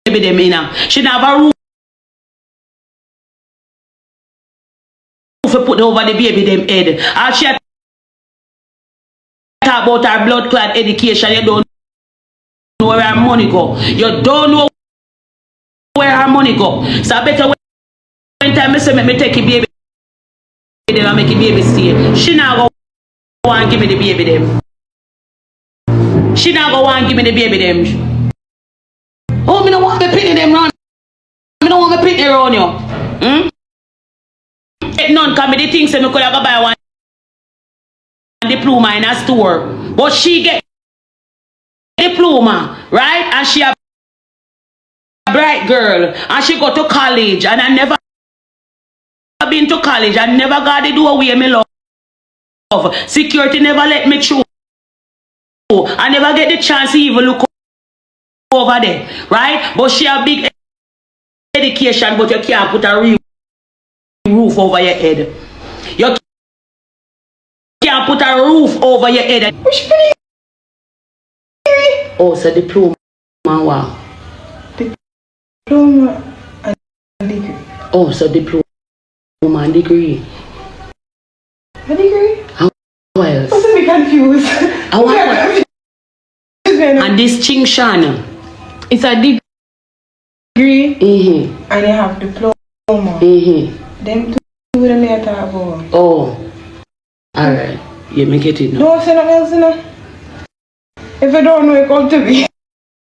baby them in. She have a roof to put over the baby them head. And she talk about her blood clot education. You don't know where her money go. You don't know where her money go. So I better when time I say make me take a baby. Them and make a baby stay. She now go and give me the baby them. She now go and give me the baby them. Oh, me don't want me pitney them round. Me don't want me pitney around you. None can be the things that me could have go buy one diploma in a store. But she get diploma, right? And she a bright girl. And she go to college. And I never been to college. I never got the door where me love. Security never let me through. I never get the chance to even look over there, right? But she a big education, but you can't put a real roof over your head. You can't put a roof over your head. Oh, so diploma, wow. Diploma and degree. Oh, so diploma and degree. A degree? How else? I'm so confused. And distinction. It's a degree. And you have diploma. Them two them you talk about. Oh. Alright. You make it now. No, say nothing else, you know. If you don't know, you come to me.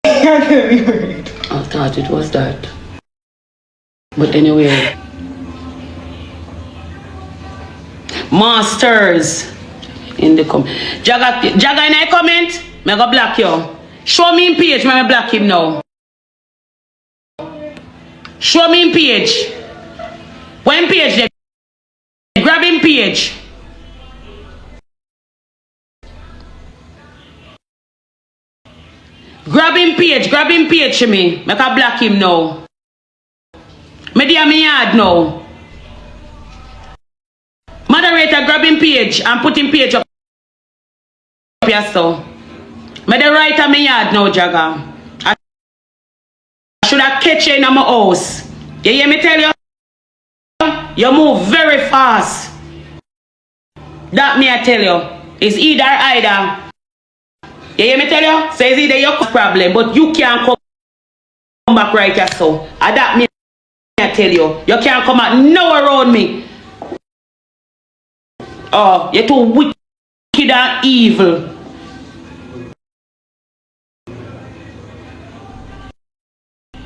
I tell you. I thought it was that. But anyway. Masters in the comment. Jaga in a comment, me go block you. Show me in page, me block him now. Show me in page. When page there? Grab him page. Grab him page to me. Make a block him now. Me dear me yard now. Moderator, grab him page and put him page up here so. Me the right of me yard now, Jaga. I should have catch you in my house. You hear me tell you? You move very fast. That me I tell you. It's either. You hear me tell you? So it's either your problem, but you can't come back right here so. And that me I tell you. You can't come out nowhere around me. Oh, you're too wicked and evil.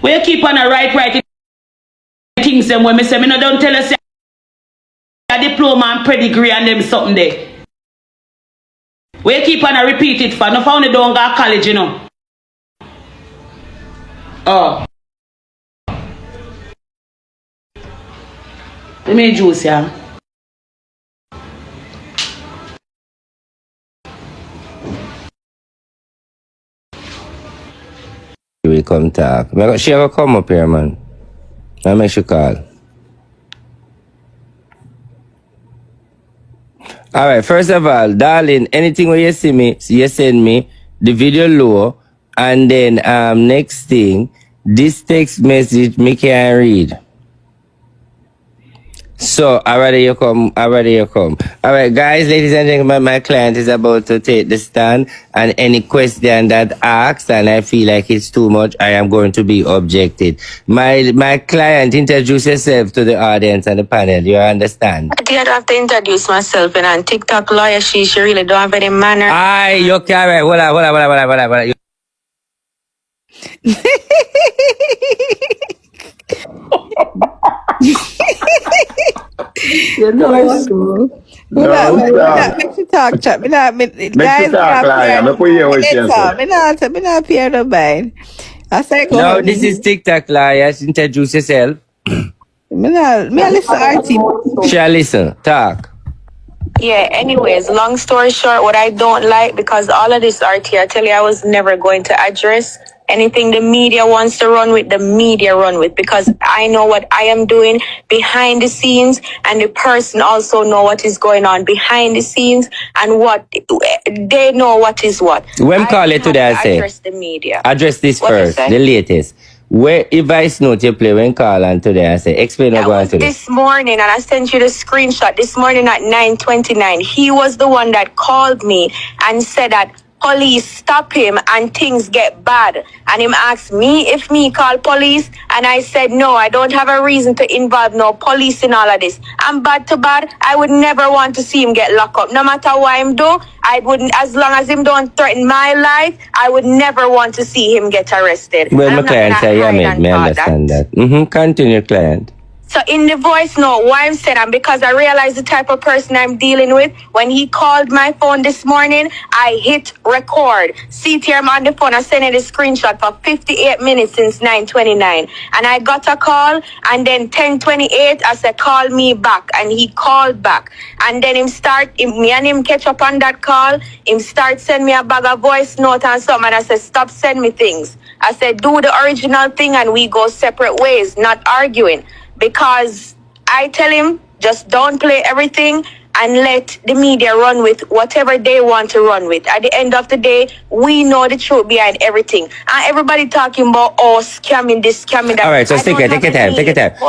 Where you keep on a right things them when me say me no don't tell us a diploma and pedigree and them something there. Where you keep on a repeat it for? No found it don't go to college, you know. Oh. Let me juice, yeah. We come talk. She ever come up here, man? I make sure call. Alright, first of all, darling, anything where you see me, you send me the video low, and then next thing, this text message me can't read. So, already you come. Alright, guys, ladies and gentlemen, my client is about to take the stand, and any question that asks, and I feel like it's too much, I am going to be objected. My client, introduce yourself to the audience and the panel, you understand? I don't have to introduce myself, and on TikTok lawyer, she really don't have any manner. Aye, you carry. Hold on. You know, so. Make you talk, chat. Me not, guys, me not appear no mind. I say go No, ahead. this is TikTok liars. Introduce yourself. Me listen RT. Shall listen. Talk. Yeah, anyways, long story short, what I don't like, because all of this RT, I tell you, I was never going to address anything the media wants to run with, the media run with, because I know what I am doing behind the scenes, and the person also know what is going on behind the scenes, and what they know what is what. When call it today, I say address the media. Address this What you first, say? the latest. Where if voice note you play when call and today I say explain That about was today. this morning, and I sent you the screenshot this morning at 9:29. He was the one that called me and said that police stop him and things get bad. And him asked me if me call police, and I said no, I don't have a reason to involve no police in all of this. I'm bad to bad. I would never want to see him get locked up. No matter what him do, I wouldn't, as long as him don't threaten my life, I would never want to see him get arrested. Well, And my I'm not client gonna say yeah, hide made and me call understand that. Continue, client. So in the voice note, why I'm saying, and because I realized the type of person I'm dealing with, when he called my phone this morning, I hit record. See here, I'm on the phone, I sent you the screenshot for 58 minutes since 9:29. And I got a call, and then 10:28, I said, call me back. And he called back. And then me and him catch up on that call. Him start send me a bag of voice note and something. And I said, stop send me things. I said, do the original thing and we go separate ways, not arguing. Because I tell him, just don't play everything and let the media run with whatever they want to run with. At the end of the day, we know the truth behind everything. And everybody talking about, scamming this, scamming that. All right, so take your time.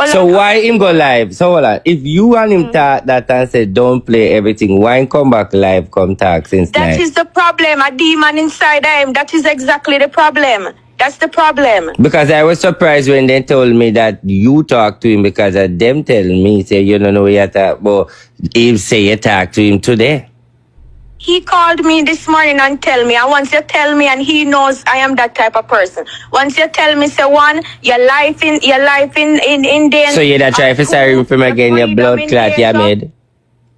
So why him go live? So hold on. If you and him talk that and say don't play everything, why him come back live, come talk since That night? is the problem. A demon inside him. That is exactly the problem. That's the problem. Because I was surprised when they told me that you talked to him because of them tell me, say you don't know what you talk about. He say you talked to him today. He called me this morning and tell me, and once you tell me, and he knows I am that type of person. Once you tell me, say one, your life in danger. So you that try to sorry for him again, your blood clot you made.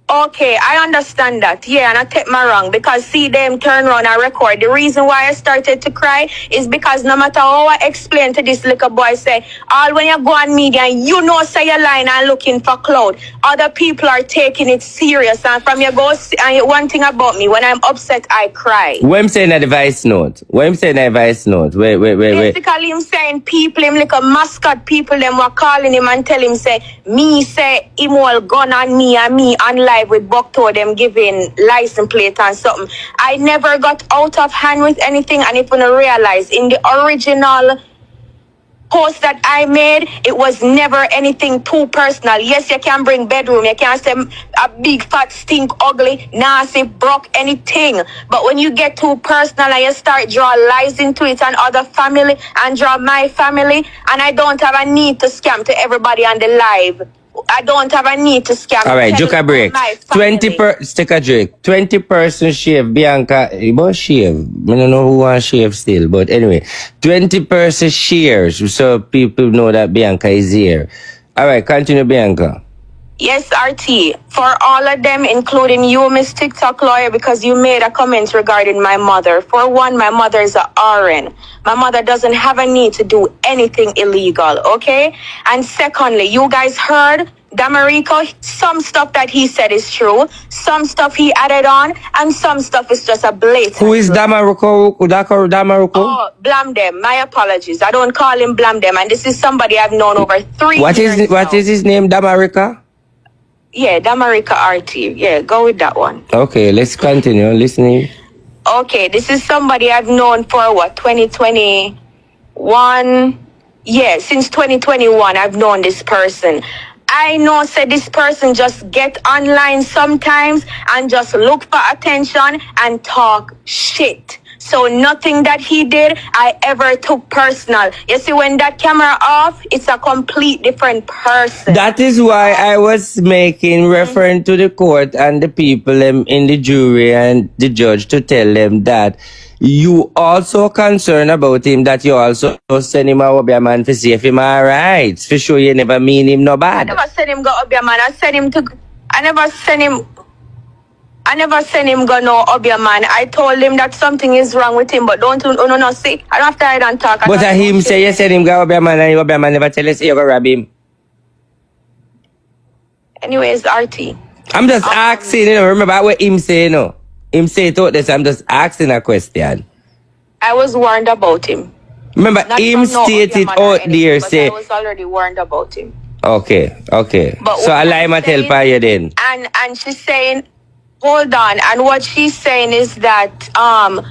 Okay, I understand that. Yeah, and I take my wrong, because see them turn around and record. The reason why I started to cry is because no matter how I explain to this little boy, say, all when you go on media and you know say you're lying and looking for clout, other people are taking it serious. And from your go, and one thing about me, when I'm upset, I cry. What I'm saying at the voice note? Wait. Basically, him saying people, him like a mascot people, them were calling him and tell him, say, me say, him will gun on me and me on live with Bokto, them giving license plate and something. I never got out of hand with anything, and if you don't realize, in the original post that I made, it was never anything too personal. Yes, you can bring bedroom, you can say a big fat stink ugly, nasty, broke, anything. But when you get too personal and you start draw lies into it and other family and draw my family, and I don't have a need to scam to everybody on the live I don't have a need to scam. All right, Tell joke a break. my 20 take a drink. 20% shave, Bianca. About shave. I don't know who wants shave still, but anyway, 20% shares, so people know that Bianca is here. All right, continue, Bianca. Yes, RT. For all of them, including you, Miss TikTok lawyer, because you made a comment regarding my mother. For one, my mother is a RN. My mother doesn't have a need to do anything illegal, okay? And secondly, you guys heard Damarico, some stuff that he said is true, some stuff he added on, and some stuff is just a blatant. Who is Damarico? Damarico? Oh, blam them. My apologies. I don't call him blam them, and this is somebody I've known over 3 years. What is his name, Damarica? Yeah, Damarica RT. Yeah, go with that one. Okay, let's continue listening. Okay, this is somebody I've known for what, 2021? Yeah, since 2021, I've known this person. I know, said this person just get online sometimes and just look for attention and talk shit. So nothing that he did, I ever took personal. You see, when that camera off, it's a complete different person. That is why I was making reference to the court and the people in the jury and the judge to tell them that you also concerned about him, that you also send him a man to see if him alright. For sure you never mean him no bad. I never send him go Obia man. I never send him go no Obia man. I told him that something is wrong with him, but don't no see. I don't have to hide and talk. But him say you send him go Obia man and Obia man never tell us you go rob him. Anyways, RT. I'm just asking, remember what him say, Him say it out this, I'm just asking a question. I was warned about him. Remember, him stated out there, say... I was already warned about him. Okay. But so I lie my tell by you then. And she's saying, hold on. And what she's saying is that, him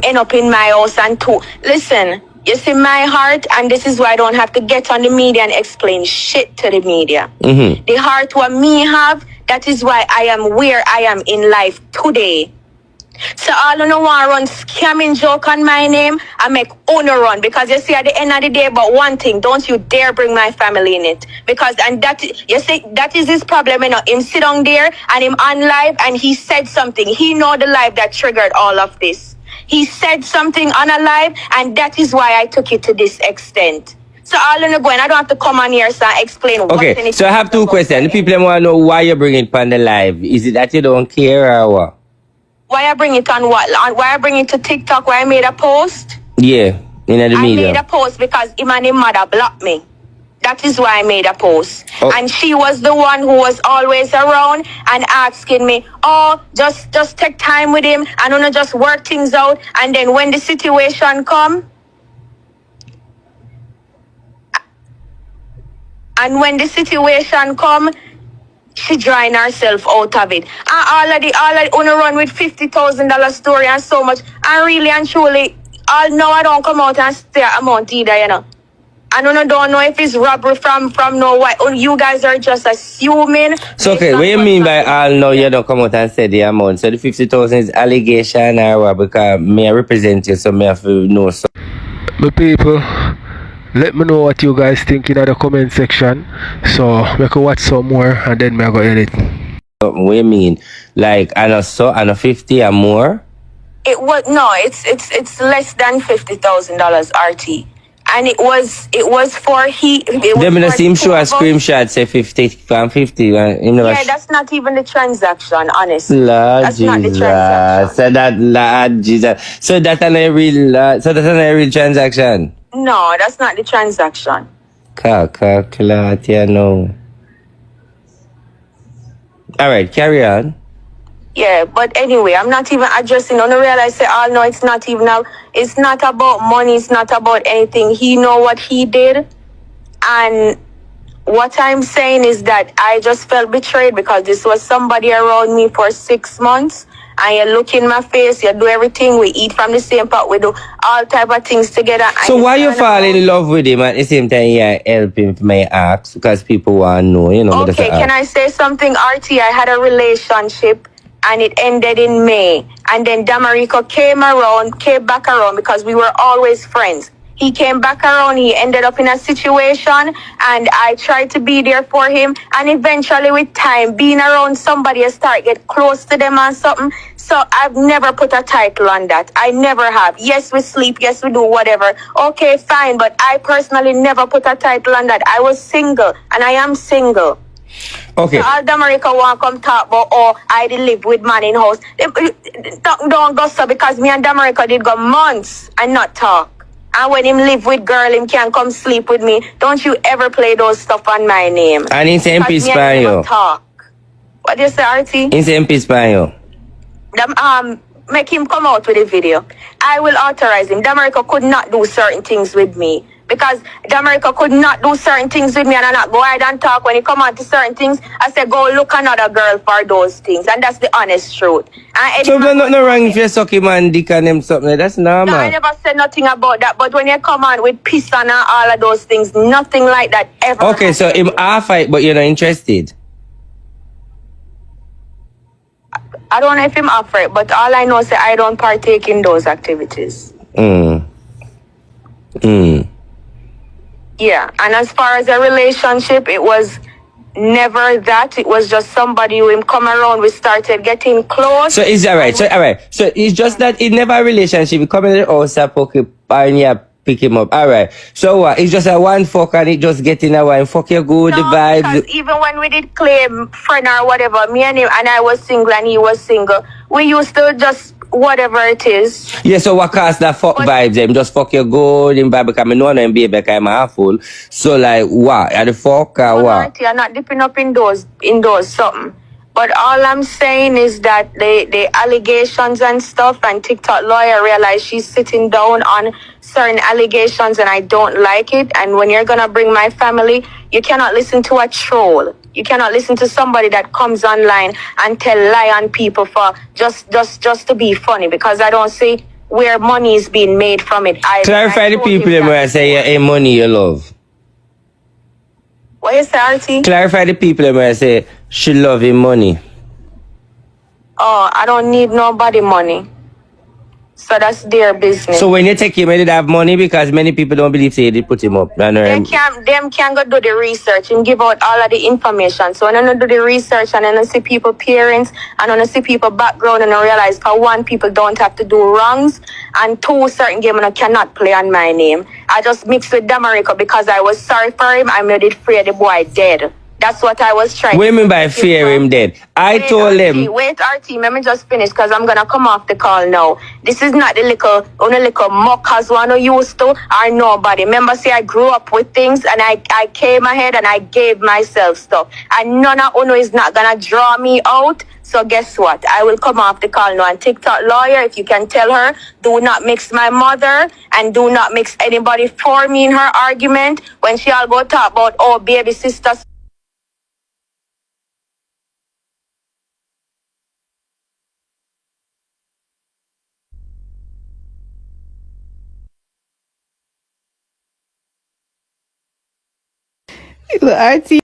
end up in my house and too. Listen, you see my heart, and this is why I don't have to get on the media and explain shit to the media. Mm-hmm. The heart what me have, that is why I am where I am in life today. So all of no want run scamming joke on my name, I make owner run, because you see at the end of the day, but one thing, don't you dare bring my family in it, because and that you see that is his problem. Him sit down there and him on live and he said something. He know the live that triggered all of this. He said something on a live, and that is why I took it to this extent. So all in the going, I don't have to come on here and explain. Okay, so I have two questions. The people want to know why you bring it on the live. Is it that you don't care or what? Why I bring it on what? Why I bring it to TikTok? Why I made a post? Yeah, in the media. I made a post because him and his mother blocked me. That is why I made a post. Oh. And she was the one who was always around and asking me, oh, just take time with him and wanna just work things out. And then when the situation come, she drawing herself out of it. And already wanna run with $50,000 story and so much. And really and truly, now I don't come out and say amount either, you know. I don't know if it's robbery from no what. You guys are just assuming. So okay, what you mean by all now you don't come out and say the amount? So the 50,000 is allegation or what? Because me I represent you, so me have to know so. My people, let me know what you guys think in the comment section. So we can watch some more and then I go edit. What you mean? Like and a 50 or more? It's less than $50,000 RT. And it was for he. Them in the same show a screenshot say 50 and 50. Yeah, that's not even the transaction, honestly. Lord that's Jesus. Not the transaction. So that Lord Jesus. So that's not a real transaction. No, that's not the transaction. Calculate, no. All right, carry on. Yeah, but anyway, I'm not even addressing. On the real, I say, no, it's not even now. It's not about money. It's not about anything. He know what he did. And what I'm saying is that I just felt betrayed because this was somebody around me for 6 months. And you look in my face, you do everything. We eat from the same pot. We do all type of things together. So why you fall in love with him at the same time you help him to my acts? Because people want to know, you know. Okay, can I say something, RT? I had a relationship. And it ended in May. And then Damarico came back around because we were always friends. he came back around, he ended up in a situation, and I tried to be there for him, and eventually with time, being around somebody, I start get close to them and something. So I've never put a title on that. I never have. Yes, we sleep, yes, we do whatever. Okay, fine, but I personally never put a title on that. I was single, and I am single. Okay. So all the America want come talk about, oh, I did live with man in house. Don't go so, because me and the America did go months and not talk. And when him live with girl, him can come sleep with me. Don't you ever play those stuff on my name. And in St. Because me and him never talk. What do you say, RT? In St. Pispanyo. Make him come out with a video. I will authorize him. The America could not do certain things with me. Because the America could not do certain things with me, and I not go ahead and talk. When he come on to certain things, I say go look another girl for those things. And that's the honest truth. So there's nothing wrong if you suck him and dick and them something. That's normal. No, I never said nothing about that. But when you come on with piss and all of those things, nothing like that ever. Okay, so him half fight, but you're not interested. I don't know if him offer it, but all I know is that I don't partake in those activities. Yeah, and as far as a relationship, it was never that. It was just somebody who him come around, we started getting close. So is that right? So alright. So it's just that it never a relationship. You come in the house, and you pick him up. Alright. So what? It's just a one fuck and it just getting a one fuck you good, the vibes. Because even when we did claim friend or whatever, me and him, and I was single and he was single, we used to just whatever it is. Yeah, so what cause that fuck vibes? Them just fuck you good in vibe because I know I'm baby, I'm half full. So like what? Are the fuck or what? I'm not dipping up in those something. But all I'm saying is that the allegations and stuff, and TikTok lawyer realized she's sitting down on certain allegations and I don't like it. And when you're gonna bring my family, you cannot listen to a troll. You cannot listen to somebody that comes online and tell lie on people for just to be funny, because I don't see where money is being made from it. Clarify the people where I say you ain't money you love. What you say, Auntie? Clarify the people where I say she love him money. Oh, I don't need nobody money. So that's their business. So when you take him, he did have money, because many people don't believe they did put him up. Them can go do the research and give out all of the information. So when I do the research and then I see people parents and when I see people background, and I realize for one, people don't have to do wrongs, and two, certain game and I cannot play on my name. I just mixed with America because I was sorry for him. I made it free the boy dead. That's what I was trying. What do you mean by fear him dead? I told him. Wait, RT, let me just finish because I'm gonna come off the call now. This is not the little mockers one I used to or nobody. Remember, say I grew up with things and I came ahead and I gave myself stuff. And none of Uno is not gonna draw me out. So guess what? I will come off the call now. And TikTok lawyer, if you can tell her, do not mix my mother and do not mix anybody for me in her argument when she all go talk about, oh, baby sisters. RT